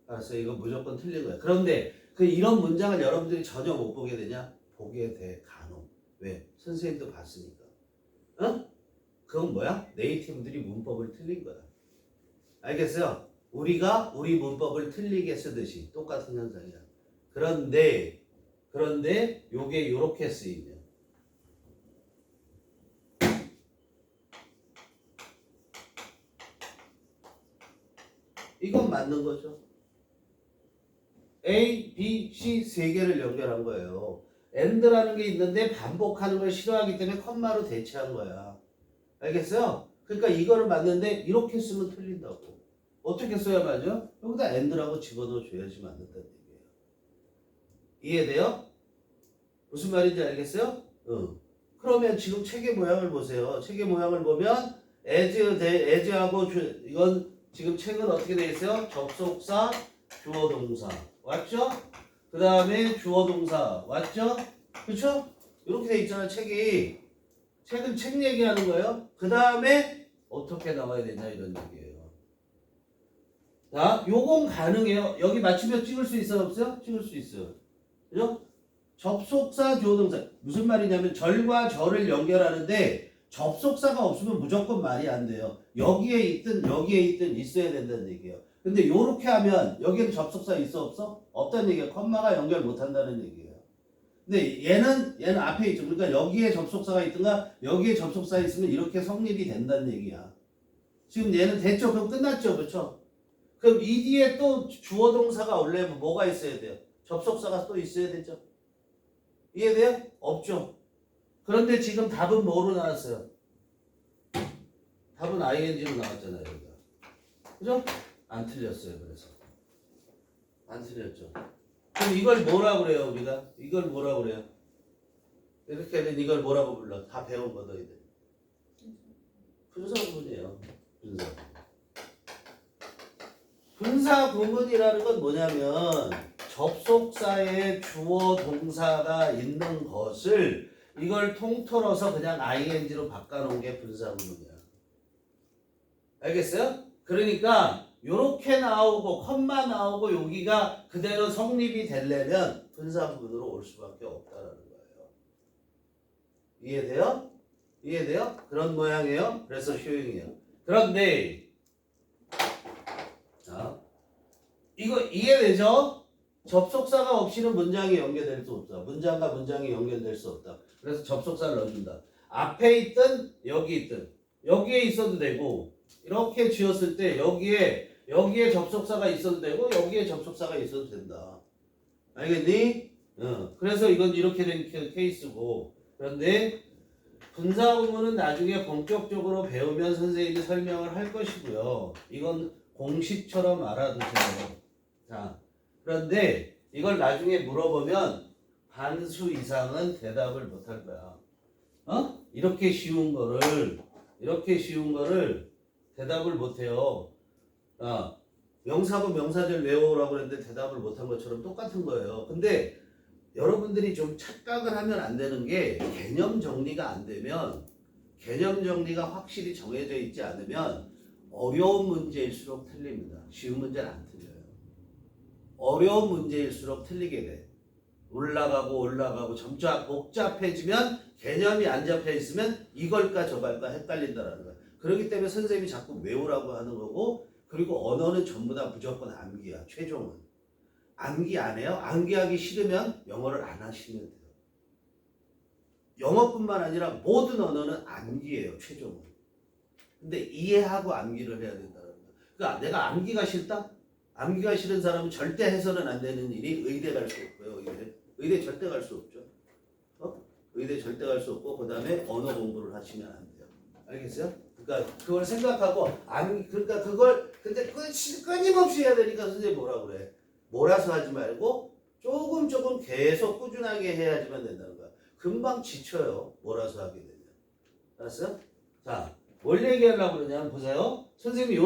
알았어요? 이거 무조건 틀린 거야. 그런데 그 이런 문장을 여러분들이 전혀 못 보게 되냐? 보게 돼, 간혹. 왜? 선생님도 봤으니까. 어? 그건 뭐야? 네이티브들이 문법을 틀린 거야. 알겠어요? 우리가 우리 문법을 틀리게 쓰듯이 똑같은 현상이야. 그런데 요게 요렇게 쓰이면 이건 맞는 거죠. A, B, C 세 개를 연결한 거예요. and라는 게 있는데 반복하는 걸 싫어하기 때문에 컴마로 대체한 거야. 알겠어요? 그러니까 이거를 맞는데 이렇게 쓰면 틀린다고. 어떻게 써야 맞아? 여기다 and라고 집어넣어 줘야지 맞는다는 얘기예요. 이해돼요? 무슨 말인지 알겠어요? 응. 그러면 지금 책의 모양을 보세요. 책의 모양을 보면 as하고 이건 지금 책은 어떻게 돼 있어요? 접속사, 주어 동사. 왔죠? 그 다음에 주어 동사. 왔죠? 그쵸? 이렇게 돼 있잖아, 책이. 책은 책 얘기하는 거예요. 그 다음에 어떻게 나와야 되냐 이런 얘기예요. 자, 요건 가능해요. 여기 맞추면 찍을 수 있어요? 없어요? 찍을 수 있어요. 그죠? 접속사, 주어 동사. 무슨 말이냐면 절과 절을 연결하는데 접속사가 없으면 무조건 말이 안 돼요. 여기에 있든 여기에 있든 있어야 된다는 얘기예요. 근데 요렇게 하면 여기는 접속사 있어 없어? 없다는 얘기예요. 컴마가 연결 못 한다는 얘기예요. 근데 얘는 앞에 있죠. 그러니까 여기에 접속사가 있든가 여기에 접속사 있으면 이렇게 성립이 된다는 얘기야. 지금 얘는 됐죠? 그럼 끝났죠? 그렇죠? 그럼 이 뒤에 또 주어 동사가 오려면 뭐가 있어야 돼요? 접속사가 또 있어야 되죠? 이해돼요? 없죠? 그런데 지금 답은 뭐로 나왔어요? 답은 ing로 나왔잖아요. 여기가. 그죠? 안 틀렸어요. 그래서 안 틀렸죠. 그럼 이걸 뭐라고 그래요? 우리가 이걸 뭐라고 그래요? 이렇게 하면 이걸 뭐라고 불러? 다 배운 거 너희들. 분사 구문이에요. 분사. 분사 구문이라는 건 뭐냐면 접속사에 주어 동사가 있는 것을 이걸 통틀어서 그냥 ing로 바꿔놓은 게 분사 구문이야. 알겠어요? 그러니까 요렇게 나오고 컴마 나오고 여기가 그대로 성립이 되려면 분사 구문으로 올 수밖에 없다라는 거예요. 이해돼요? 이해돼요? 그런 모양이에요. 그래서 효용이에요. 그런데 자, 이거 이해되죠? 접속사가 없이는 문장이 연결될 수 없다. 문장과 문장이 연결될 수 없다. 그래서 접속사를 넣어준다. 앞에 있든 여기 있든 여기에 있어도 되고 이렇게 지었을 때 여기에 접속사가 있어도 되고 여기에 접속사가 있어도 된다. 알겠니? 그래서 이건 이렇게 된 케이스고 그런데 분사 구문은 나중에 본격적으로 배우면 선생님이 설명을 할 것이고요. 이건 공식처럼 알아두세요. 자, 그런데 이걸 나중에 물어보면 반수 이상은 대답을 못 할 거야. 이렇게 쉬운 거를 대답을 못 해요. 명사고 명사절 외워오라고 그랬는데 대답을 못 한 것처럼 똑같은 거예요. 근데 여러분들이 좀 착각을 하면 안 되는 게 개념 정리가 안 되면 개념 정리가 확실히 정해져 있지 않으면 어려운 문제일수록 틀립니다. 쉬운 문제는 안 틀려요. 어려운 문제일수록 틀리게 돼. 올라가고 점차 복잡해지면 개념이 안 잡혀 있으면 이걸까 저걸까 헷갈린다라는 거야. 그렇기 때문에 선생님이 자꾸 외우라고 하는 거고 그리고 언어는 전부 다 무조건 암기야. 최종은. 암기 안 해요? 암기하기 싫으면 영어를 안 하시면 돼요. 영어뿐만 아니라 모든 언어는 암기예요. 최종은. 근데 이해하고 암기를 해야 된다는 거야. 그러니까 내가 암기가 싫다? 암기가 싫은 사람은 절대 해서는 안 되는 일이 의대 갈 수 없고요. 의대 절대 갈 수 없죠. 의대 절대 갈 수 없고 그 다음에 언어 공부를 하시면 안 돼요. 알겠어요? 그러니까 그걸 생각하고 그러니까 그걸 근데 끊임없이 해야 되니까 선생님 뭐라 그래? 몰아서 하지 말고 조금 계속 꾸준하게 해야지만 된다는 거야. 금방 지쳐요. 몰아서 하게 되면. 알았어요? 자, 뭘 얘기하려고 그러냐면 보세요. 선생님이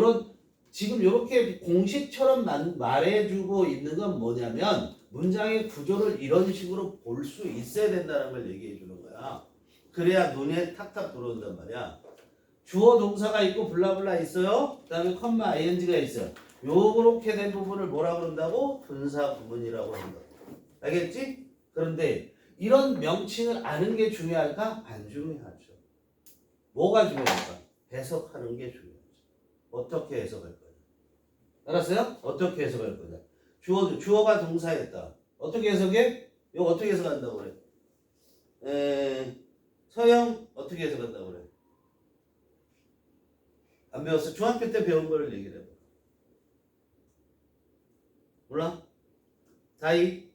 지금 이렇게 공식처럼 말해주고 있는 건 뭐냐면 문장의 구조를 이런 식으로 볼 수 있어야 된다는 걸 얘기해 주는 거야. 그래야 눈에 탁탁 들어온단 말이야. 주어 동사가 있고 블라블라 있어요. 그 다음에 컴마 ing가 있어요. 요렇게 된 부분을 뭐라 그런다고? 분사 구문이라고 한다고. 알겠지? 그런데 이런 명칭을 아는 게 중요할까? 안 중요하죠. 뭐가 중요할까? 해석하는 게 중요하죠. 어떻게 해석할 거냐? 알았어요? 어떻게 해석할 거냐? 주어가 동사였다. 어떻게 해석해? 이거 어떻게 해석한다고 그래? 서영 어떻게 해석한다고 그래? 안 배웠어? 중학교 때 배운 거를 얘기를 해봐. 몰라? 다이?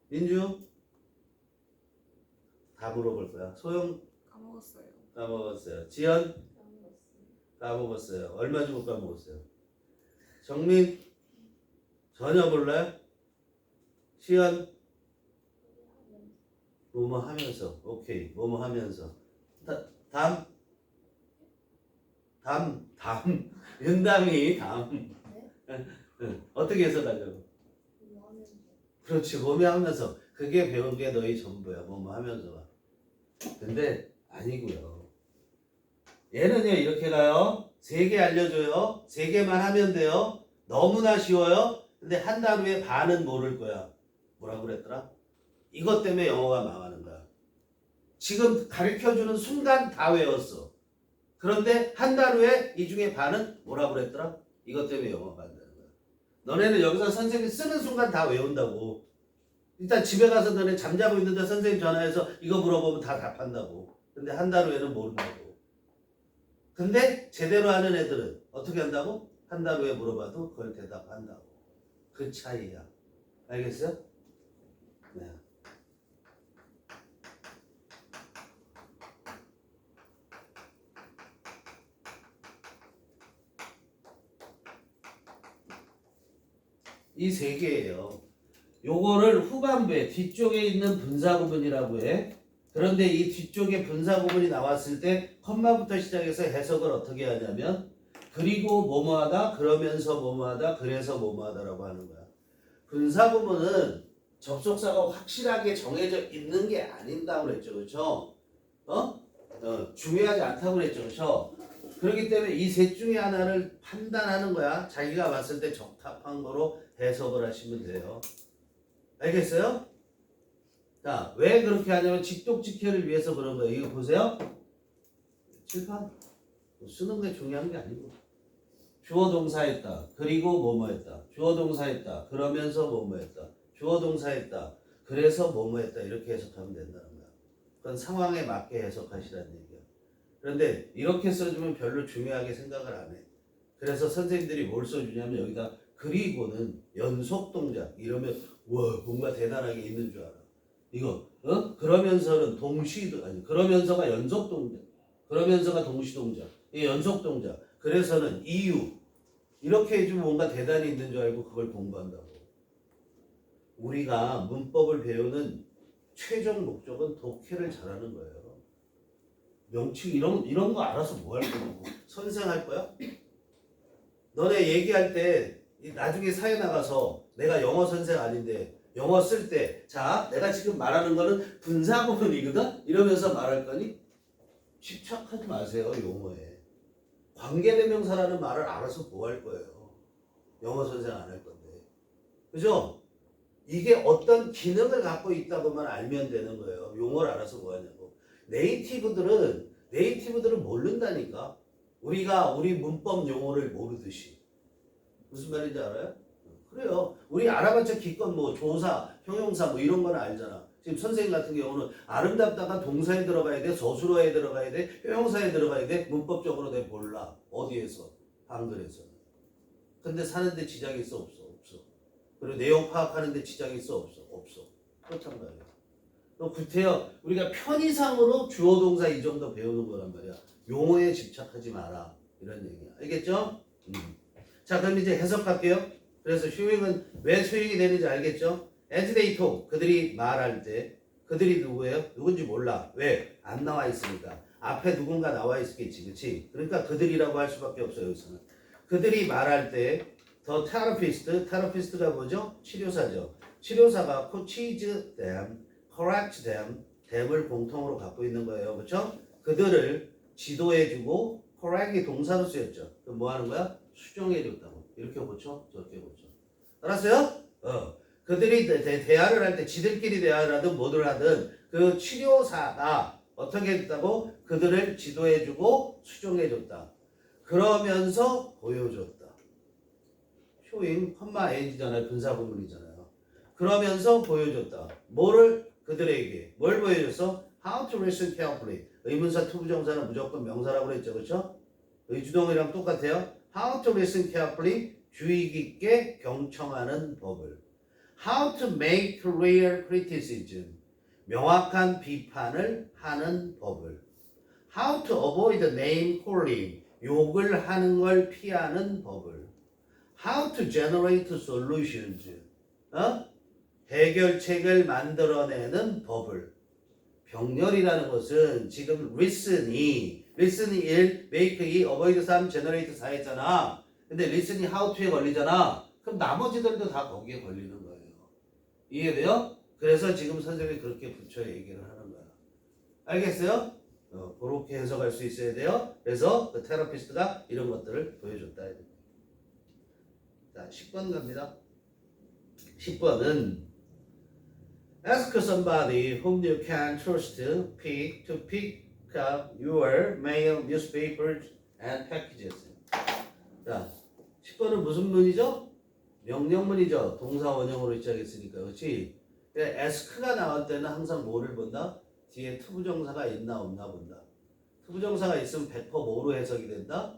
민주? 다 물어볼 거야. 소영? 까먹었어요. 까먹었어요. 지연? 까먹었어요. 얼마 주고 까먹었어요? 정민? 전혀 몰라요? 시연? 뭐뭐 하면서. 오케이. 뭐뭐 하면서. 담? 윤담이 담. 어떻게 해석하려고? 그렇지. 뭐뭐 하면서. 그게 배운 게 너희 전부야. 뭐뭐 하면서가. 근데 아니고요. 얘는요 이렇게 가요. 3개 알려줘요. 3개만 하면 돼요. 너무나 쉬워요. 근데 한 단어에 반은 모를 거야. 뭐라고 그랬더라? 이것 때문에 영어가 망하는 거야. 지금 가르쳐주는 순간 다 외웠어. 그런데 한 단어에 이 중에 반은 뭐라고 그랬더라? 이것 때문에 영어가 안 되는 거야. 너네는 여기서 선생님 쓰는 순간 다 외운다고. 일단 집에 가서 너네 잠자고 있는데 선생님 전화해서 이거 물어보면 다 답한다고. 근데 한 단어에는 모른다고. 근데 제대로 하는 애들은 어떻게 한다고? 한 단어에 물어봐도 그걸 대답한다고. 그 차이야. 알겠어요? 네. 이 3개예요. 요거를 후반부에 뒤쪽에 있는 분사 구문이라고 해. 그런데 이 뒤쪽에 분사 구문이 나왔을 때 컴마부터 시작해서 해석을 어떻게 하냐면 그리고 뭐뭐하다, 그러면서 뭐뭐하다, 그래서 뭐뭐하다라고 하는 거야. 분사 구문은 접속사가 확실하게 정해져 있는 게 아닌다고 그랬죠. 그렇죠? 중요하지 않다고 그랬죠. 그렇죠? 그렇기 때문에 이 셋 중에 하나를 판단하는 거야. 자기가 봤을 때 적합한 거로 해석을 하시면 돼요. 알겠어요? 자, 왜 그렇게 하냐면 직독직해를 위해서 그런 거예요. 이거 보세요. 칠판 쓰는 게 중요한 게 아니고 주어 동사했다. 그리고 뭐뭐했다. 주어 동사했다. 그러면서 뭐뭐했다. 주어 동사했다. 그래서 뭐뭐했다. 이렇게 해석하면 된다는 거야. 그건 상황에 맞게 해석하시라는 얘기야. 그런데 이렇게 써주면 별로 중요하게 생각을 안 해. 그래서 선생님들이 뭘 써주냐면 여기다 그리고는 연속 동작 이러면 와 뭔가 대단하게 있는 줄 알아. 이거 그러면서는 그러면서가 연속 동작. 그러면서가 동시 동작. 이 연속 동작. 그래서는 이유. 이렇게 해주면 뭔가 대단히 있는 줄 알고 그걸 공부한다고. 우리가 문법을 배우는 최종 목적은 독해를 잘하는 거예요. 명칭 이런 거 알아서 뭐 할 거냐고. 선생할 거야? 너네 얘기할 때 나중에 사회 나가서 내가 영어 선생 아닌데 영어 쓸 때 자 내가 지금 말하는 거는 분사 구문이거든? 이러면서 말할 거니? 집착하지 마세요. 용어에. 관계대명사라는 말을 알아서 뭐 할 거예요. 영어 선생 안 할 건데. 그죠? 이게 어떤 기능을 갖고 있다고만 알면 되는 거예요. 용어를 알아서 뭐 하냐고. 네이티브들은 모른다니까. 우리 문법 용어를 모르듯이. 무슨 말인지 알아요? 그래요. 우리 알아봤자 기껏 뭐 조사, 형용사 뭐 이런 건 알잖아. 지금 선생님 같은 경우는 아름답다가 동사에 들어가야 돼, 서술어에 들어가야 돼, 형용사에 들어가야 돼. 문법적으로 내가 몰라. 어디에서? 한글에서. 근데 사는데 지장이 있어? 없어? 없어. 그리고 내용 파악하는데 지장이 있어? 없어? 없어. 그렇단 말이야. 또 구태여 우리가 편의상으로 주어 동사 이 정도 배우는 거란 말이야. 용어에 집착하지 마라. 이런 얘기야. 알겠죠? 자 그럼 이제 해석할게요. 그래서 showing은 왜 showing이 되는지 알겠죠? as they talk, 그들이 말할 때 그들이 누구예요? 누군지 몰라. 왜? 안 나와 있으니까. 앞에 누군가 나와 있겠지, 그렇지? 그러니까 그들이라고 할 수밖에 없어요, 여기서는. 그들이 말할 때 더 테라피스트가 뭐죠? 치료사죠. 치료사가 coaches them, correct them, them을 공통으로 갖고 있는 거예요, 그렇죠? 그들을 지도해주고 correct이 동사로 쓰였죠. 그럼 뭐 하는 거야? 수정해줬다고. 이렇게 고쳐, 저렇게 고쳐. 알았어요? 그들이 대화를 할 때 지들끼리 대화를 하든 뭐를 하든 그 치료사가 어떻게 했다고? 그들을 지도해주고 수정해줬다. 그러면서 보여줬다. 쇼잉, 컴마 엔지잖아요. 분사구문이잖아요. 그러면서 보여줬다. 뭐를 그들에게 뭘 보여줬어? How to listen carefully. 의문사 투부정사는 무조건 명사라고 그랬죠. 그렇죠? 의주동이랑 똑같아요. How to listen carefully. 주의 깊게 경청하는 법을. How to make clear criticism. 명확한 비판을 하는 법을. How to avoid name calling. 욕을 하는 걸 피하는 법을. How to generate solutions. 해결책을 만들어내는 법을. 병렬이라는 것은 지금 listen이 1, make 2, avoid 3, generate 4 했잖아. 근데 listen이 how to에 걸리잖아. 그럼 나머지들도 다 거기에 걸리는 거예요. 이해돼요? 그래서 지금 선생님이 그렇게 붙여 얘기를 하는 거야. 알겠어요? 그렇게 해석할 수 있어야 돼요. 그래서 그 테라피스트가 이런 것들을 보여줬다. 자, 10번 갑니다. 10번은 Ask somebody whom you can trust to pick up your mail, newspapers, and packages. 자, 10번은 무슨 문이죠? 명령문이죠. 동사 원형으로 시작했으니까. 그렇지? ask가 나올 때는 항상 뭐를 본다? 뒤에 투부정사가 있나 없나 본다. 투부정사가 있으면 100% 뭐로 해석이 된다?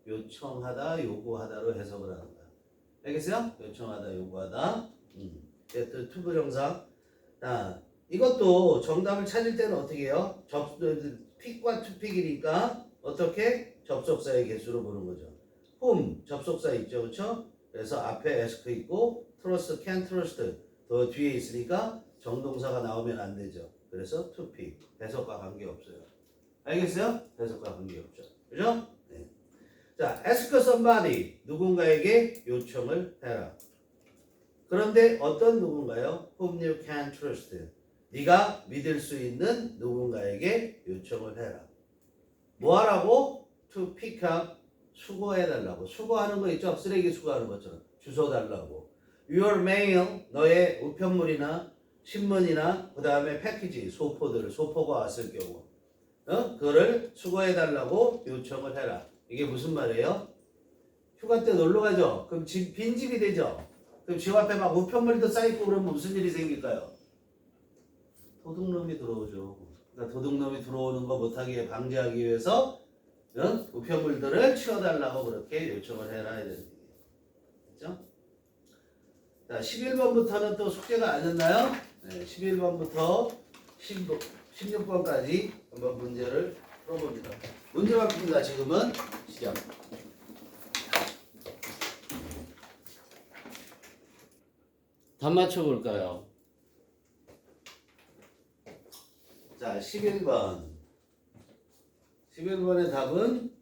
요청하다, 요구하다로 해석을 하는 거야. 알겠어요? 요청하다, 요구하다. 투부정사. 자, 이것도 정답을 찾을 때는 어떻게 해요? 픽과 투픽이니까 어떻게? 접속사의 개수로 보는 거죠. whom 접속사 있죠, 그렇죠? 그래서 앞에 ask 있고 trust, can trust 더 뒤에 있으니까 정동사가 나오면 안 되죠. 그래서 to pick 해석과 관계 없어요. 알겠어요? 해석과 관계 없죠. 그죠? 네. 자, ask somebody 누군가에게 요청을 해라. 그런데 어떤 누군가요? whom you can trust. 네가 믿을 수 있는 누군가에게 요청을 해라. 뭐 하라고? to pick up 수거해달라고. 수거하는 거 있죠? 쓰레기 수거하는 것처럼. 주워 달라고. your mail, 너의 우편물이나 신문이나 그 다음에 패키지, 소포가 왔을 경우 그거를 수거해달라고 요청을 해라. 이게 무슨 말이에요? 휴가 때 놀러 가죠? 그럼 빈집이 되죠? 그럼 집 앞에 막 우편물도 쌓이고 그러면 무슨 일이 생길까요? 도둑놈이 들어오죠. 그러니까 도둑놈이 들어오는 거 못하게 방지하기 위해서 우편물들을 치워달라고 그렇게 요청을 해라. 이런 얘기예요. 그렇죠? 자, 11번부터는 또 숙제가 아니었나요? 네, 11번부터 16번까지 한번 문제를 풀어봅니다. 문제 바꿉니다. 지금은 시작. 답 맞춰볼까요? 자, 11번. 11번의 답은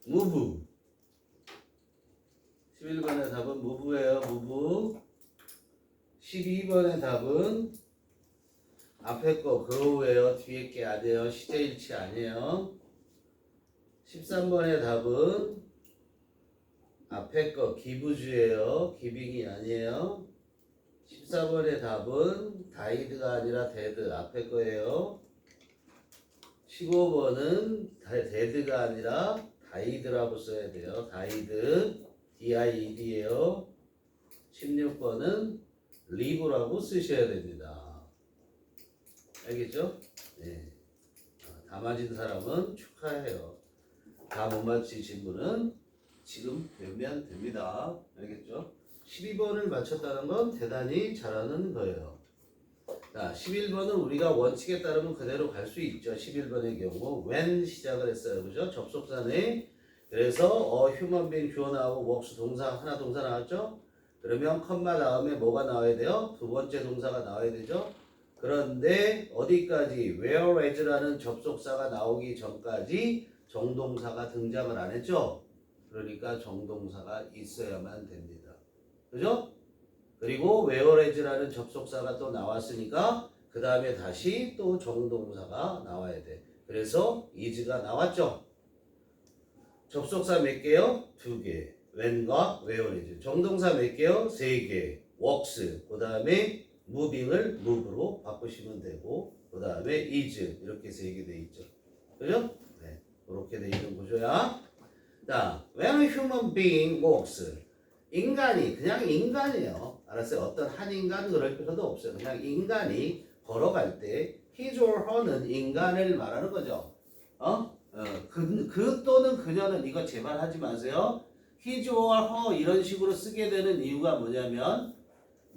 move. 11번의 답은 move예요. move. 12번의 답은 앞에 거 grow예요. 뒤에 게 아니에요. 시제일치 아니에요. 13번의 답은 앞에 거 give주예요. giving이 아니에요. 14번의 답은 died가 아니라 dead 앞에 거예요. 15번은 dead가 아니라 died라고 써야 돼요. died, died예요. 16번은 live라고 쓰셔야 됩니다. 알겠죠? 네. 다 맞은 사람은 축하해요. 다 못 맞히신 분은 지금 배우면 됩니다. 알겠죠? 12번을 맞췄다는 건 대단히 잘하는 거예요. 자, 11번은 우리가 원칙에 따르면 그대로 갈 수 있죠. 11번의 경우 when 시작을 했어요. 그죠? 접속사네. 그래서 human being 주어 나오고 works 동사 하나 동사 나왔죠? 그러면 컴마 다음에 뭐가 나와야 돼요? 두 번째 동사가 나와야 되죠? 그런데 어디까지 whereas라는 접속사가 나오기 전까지 정동사가 등장을 안 했죠? 그러니까 정동사가 있어야만 됩니다. 그죠? 그리고 whereas라는 접속사가 또 나왔으니까 그 다음에 다시 또 정동사가 나와야 돼. 그래서 is가 나왔죠? 접속사 몇 개요? 2개. when과 whereas. 정동사 몇 개요? 3개. works. 그 다음에 moving을 move로 바꾸시면 되고, 그 다음에 is. 이렇게 3개 돼 있죠. 그죠? 네. 이렇게 돼 있는 구조야. 자, when a human being walks. 인간이, 그냥 인간이에요. 알았어요? 어떤 한 인간 그럴 필요도 없어요. 그냥 인간이 걸어갈 때, his or her는 인간을 말하는 거죠. 그 또는 그녀는 이거 제발 하지 마세요. his or her 이런 식으로 쓰게 되는 이유가 뭐냐면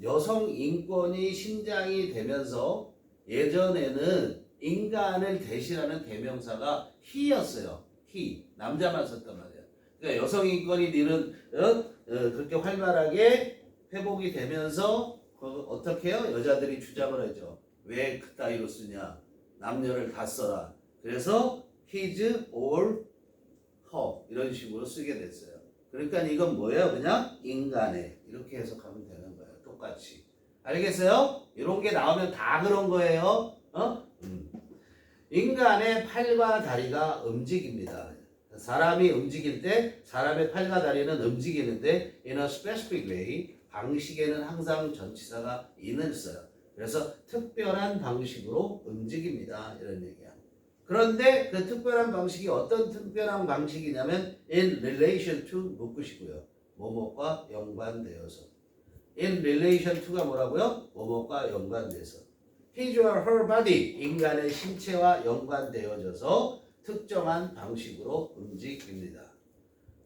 여성 인권이 신장이 되면서 예전에는 인간을 대신하는 대명사가 he였어요. he. 남자만 썼단 말이에요. 그러니까 여성 인권이 니는 그렇게 활발하게 회복이 되면서 어떻게 해요? 여자들이 주장을 하죠. 왜 그따위로 쓰냐? 남녀를 다 써라. 그래서 his or her 이런 식으로 쓰게 됐어요. 그러니까 이건 뭐예요? 그냥 인간의 이렇게 해석하면 되는 거예요. 똑같이. 알겠어요? 이런 게 나오면 다 그런 거예요. 인간의 팔과 다리가 움직입니다. 사람이 움직일 때 사람의 팔과 다리는 움직이는데 in a specific way 방식에는 항상 전치사가 in을 써요. 그래서 특별한 방식으로 움직입니다. 이런 얘기야. 그런데 그 특별한 방식이 어떤 특별한 방식이냐면 in relation to 묶으시고요. 뭐뭐과 연관되어서. in relation to가 뭐라고요? 뭐뭐과 연관돼서. his or her body 인간의 신체와 연관되어져서 특정한 방식으로 움직입니다.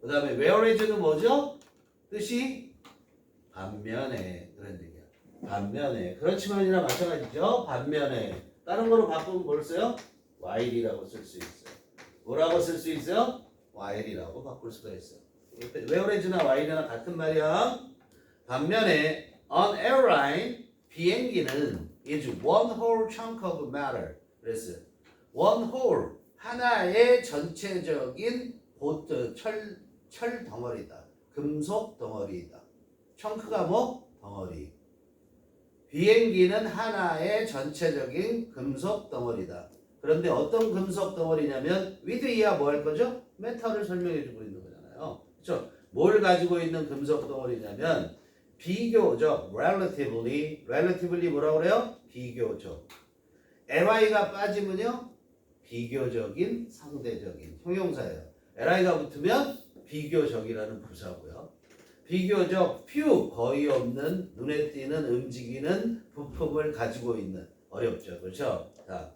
그 다음에 whereas는 뭐죠? 뜻이 반면에 그런 얘기야. 반면에 그렇지만이나 마찬가지죠. 반면에 다른 거로 바꾸면 뭘 써요? while이라고 쓸 수 있어요. 뭐라고 쓸 수 있어요? while이라고 바꿀 수가 있어요. whereas나 while이나 같은 말이야. 반면에 on airline 비행기는 is one whole chunk of matter. 그래서 one whole 하나의 전체적인 철 덩어리다. 금속 덩어리이다. 청크가 뭐? 덩어리. 비행기는 하나의 전체적인 금속 덩어리다. 그런데 어떤 금속 덩어리냐면 with이야 뭐 할 거죠? 메탈을 설명해 주고 있는 거잖아요. 그렇죠? 뭘 가지고 있는 금속 덩어리냐면 비교적 relatively 뭐라고 그래요? 비교적. li가 빠지면요? 비교적인, 상대적인 형용사예요. li가 붙으면 비교적이라는 부사고요. 비교적 few 거의 없는 눈에 띄는 움직이는 부품을 가지고 있는 어렵죠. 그렇죠? 자,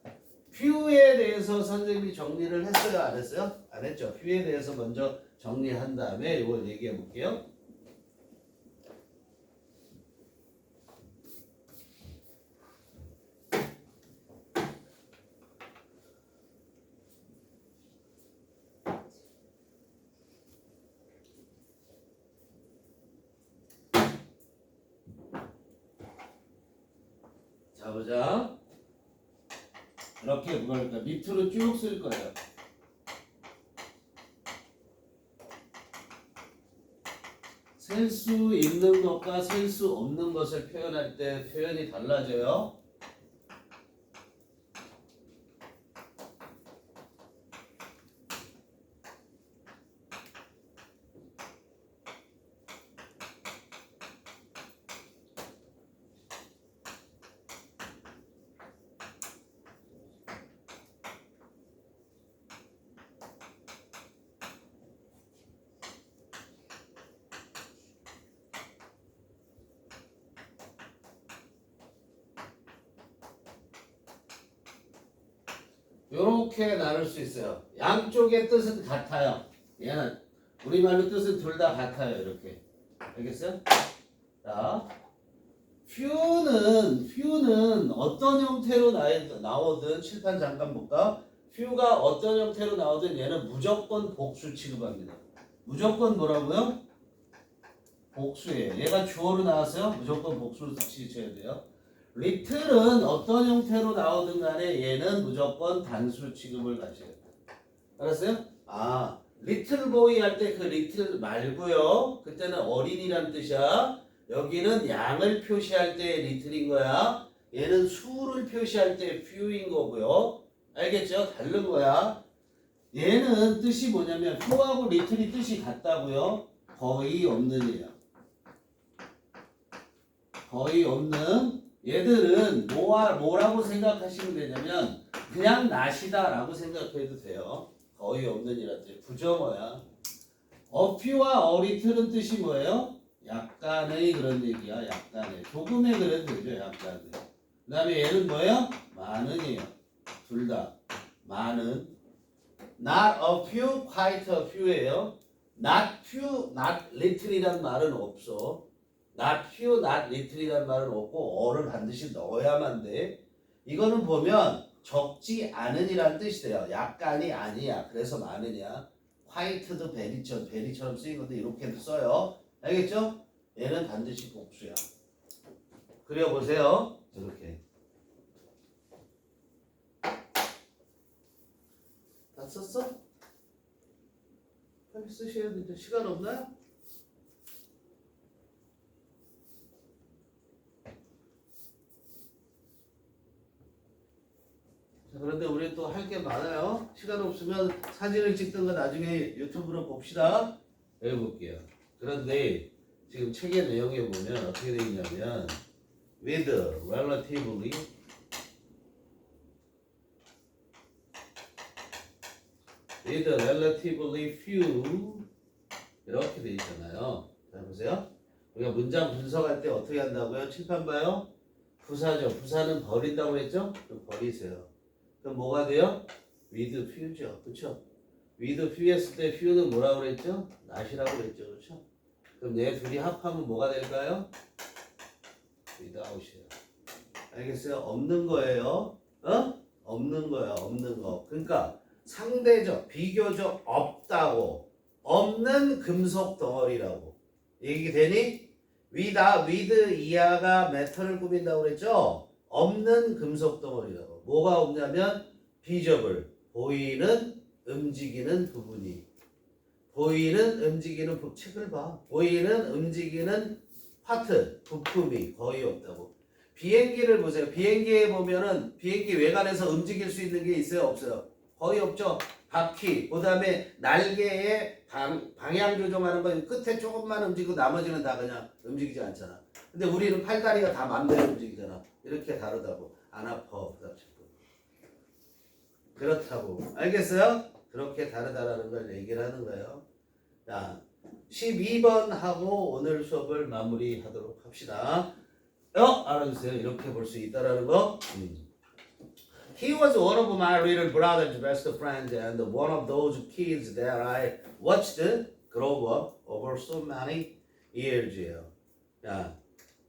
few에 대해서 선생님이 정리를 했어요? 안 했어요? 안 했죠. few에 대해서 먼저 정리한 다음에 이걸 얘기해 볼게요. 자, 보자. 이렇게 뭐랄까 밑으로 쭉 쓸 거예요. 셀 수 있는 것과 셀 수 없는 것을 표현할 때 표현이 달라져요. 요렇게 나눌 수 있어요. 양쪽의 뜻은 같아요. 얘는 우리말로 뜻은 둘 다 같아요. 이렇게. 알겠어요? 자, few는 어떤 형태로 나오든 칠판 잠깐 볼까? few가 어떤 형태로 나오든 얘는 무조건 복수 취급합니다. 무조건 뭐라고요? 복수예요. 얘가 주어로 나왔어요. 무조건 복수로 지셔야 돼요. little은 어떤 형태로 나오든 간에 얘는 무조건 단수 취급을 가셔야 돼요. 알았어요? 아, little boy 할 때 그 little 말고요. 그때는 어린이란 뜻이야. 여기는 양을 표시할 때 little인 거야. 얘는 수를 표시할 때 few인 거고요. 알겠죠? 다른 거야. 얘는 뜻이 뭐냐면 few하고 little이 뜻이 같다고요. 거의 없는 이야. 거의 없는. 얘들은 뭐라고 생각하시면 되냐면 그냥 낫이다라고 생각해도 돼요. 거의 없는 이란 뜻. 부정어야. a few와 a little은 뜻이 뭐예요? 약간의 그런 얘기야. 약간의. 조금의 그런 되죠. 약간의. 그 다음에 얘는 뭐예요? 많은이에요. 둘 다. 많은. Not a few, quite a few예요. Not few, not little이란 말은 없어. Not few, not little이란 말은 없고 어를 반드시 넣어야만 돼. 이거는 보면 적지 않은이란 뜻이 돼요. 약간이 아니야. 그래서 많으냐. quite도 베리처럼 쓰인 건데 이렇게도 써요. 알겠죠? 얘는 반드시 복수야. 그려보세요. 이렇게. 다 썼어? 빨리 쓰셔야 되는데 시간 없나요? 자, 그런데 우리 또 할 게 많아요. 시간 없으면 사진을 찍든가 나중에 유튜브로 봅시다. 해볼게요. 그런데 지금 책의 내용에 보면 어떻게 되어 있냐면 with relatively few 이렇게 되어 있잖아요. 자 보세요. 우리가 문장 분석할 때 어떻게 한다고요? 칠판 봐요. 부사죠. 부사는 버린다고 했죠? 그럼 버리세요. 그럼 뭐가 돼요? with few죠. 그렇죠? with few 했을 때 few는 뭐라고 그랬죠? not이라고 그랬죠. 그렇죠? 그럼 얘 둘이 합하면 뭐가 될까요? without이에요. 알겠어요? 없는 거예요. 어? 없는 거야. 없는 거. 그러니까 상대적, 비교적 없다고. 없는 금속 덩어리라고. 얘기 되니? with 이하가 메터를 꾸민다고 그랬죠? 없는 금속 덩어리라고. 뭐가 없냐면 visible, 보이는, 움직이는 부분이. 보이는, 움직이는 책을 봐. 보이는, 움직이는 파트, 부품이 거의 없다고. 비행기를 보세요. 비행기에 보면은 비행기 외관에서 움직일 수 있는 게 있어요? 없어요? 거의 없죠. 바퀴, 그 다음에 날개에 방향 조정하는 거 끝에 조금만 움직이고 나머지는 다 그냥 움직이지 않잖아. 근데 우리는 팔다리가 다 맘대로 움직이잖아. 이렇게 다르다고. 안 아파. 그렇다고. 알겠어요? 그렇게 다르다라는 걸 얘기를 하는 거예요. 자, 12번 하고 오늘 수업을 마무리하도록 합시다. 알아주세요. 이렇게 볼 수 있다라는 거. He was one of my little brother's best friends and one of those kids that I watched grow up over so many years예요. 야,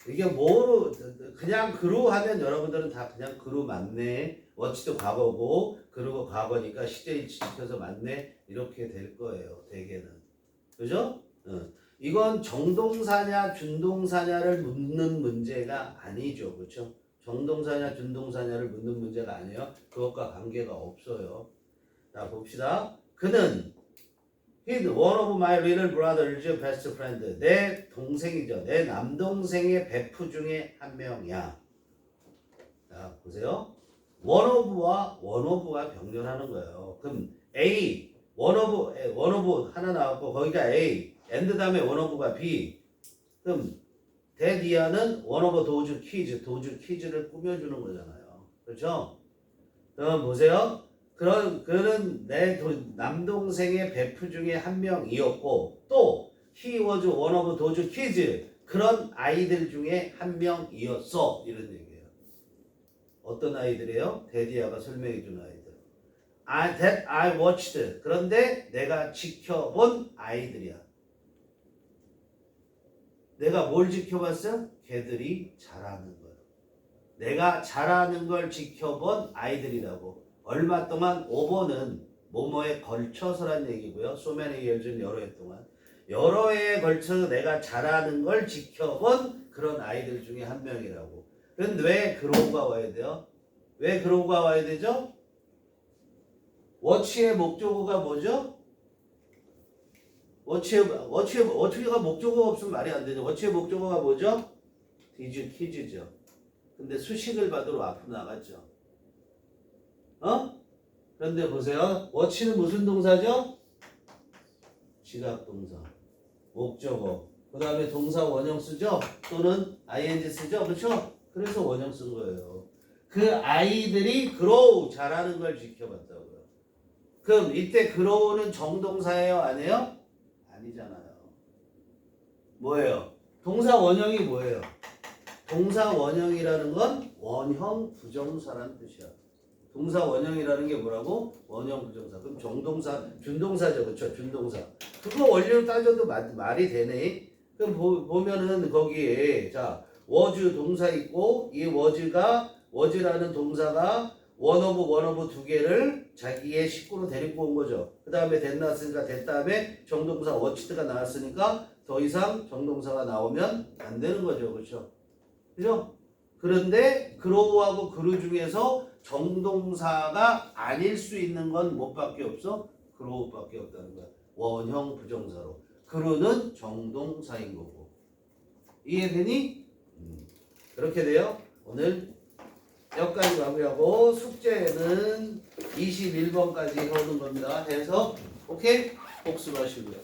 이게 뭐로 그냥 그루 하면 여러분들은 다 그냥 그루 맞네. watch도 과거고 그리고 과거니까 시제일치 지켜서 맞네. 이렇게 될 거예요. 대개는. 그죠? 이건 정동사냐 준동사냐를 묻는 문제가 아니죠. 그렇죠? 정동사냐 준동사냐를 묻는 문제가 아니에요. 그것과 관계가 없어요. 자 봅시다. 그는 He's one of my little brother's best friend. 내 동생이죠. 내 남동생의 베프 중에 한 명이야. 자 보세요. one of가 병렬하는 거예요. 그럼 A one of 하나 나왔고 거기가 A and 다음에 one of가 B. 그럼 대디아는 one of those kids를 꾸며주는 거잖아요. 그렇죠? 그럼 보세요. 그는 내 남동생의 베프 중에 한 명이었고 또 he was one of those kids 그런 아이들 중에 한 명이었어. 이런 얘기예요. 어떤 아이들이에요? 대디아가 설명해 준 아이들. That I watched. 그런데 내가 지켜본 아이들이야. 내가 뭘 지켜봤어? 걔들이 자라는 거예요. 내가 자라는 걸 지켜본 아이들이라고. 얼마 동안? 5번은 뭐뭐에 걸쳐서란 얘기고요. so many years 여러 해 동안. 여러 해에 걸쳐서 내가 잘하는 걸 지켜본 그런 아이들 중에 한 명이라고. 그런데 왜 grow가 와야 돼요? 왜 grow가 와야 되죠? watch의 목적어가 뭐죠? watch가 목적어가 없으면 말이 안 되죠. watch의 목적어가 뭐죠? did, kids죠. 근데 수식을 받으러 앞으로 나갔죠. 그런데 보세요. watch는 무슨 동사죠? 지각 동사. 목적어. 그 다음에 동사 원형 쓰죠? 또는 ing 쓰죠? 그렇죠? 그래서 원형 쓴 거예요. 그 아이들이 grow 잘하는 걸 지켜봤다고요. 그럼 이때 grow는 정동사예요? 아니에요? 아니잖아요. 뭐예요? 동사 원형이 뭐예요? 동사 원형이라는 건 원형 부정사라는 뜻이야. 동사 원형이라는 게 뭐라고? 원형 부정사. 그럼 정동사, 준동사죠. 그렇죠? 준동사. 그거 원리로 따져도 말이 되네. 그럼 보면은 거기에 자 was 동사 있고 이 was라는 동사가 원어브 두 개를 자기의 식구로 데리고 온 거죠. 그 다음에 됐나으니까 된 다음에 정동사 watched가 나왔으니까 더 이상 정동사가 나오면 안 되는 거죠. 그렇죠? 그죠? 그런데 grow하고 grew 중에서 정동사가 아닐 수 있는 건 뭐밖에 없어? grow밖에 없다는 거야. 원형 부정사로. grew는 정동사인 거고. 이해되니? 그렇게 돼요. 오늘 여기까지 마무리하고 숙제는 21번까지 해오는 겁니다. 해서 오케이? 복습하시고요.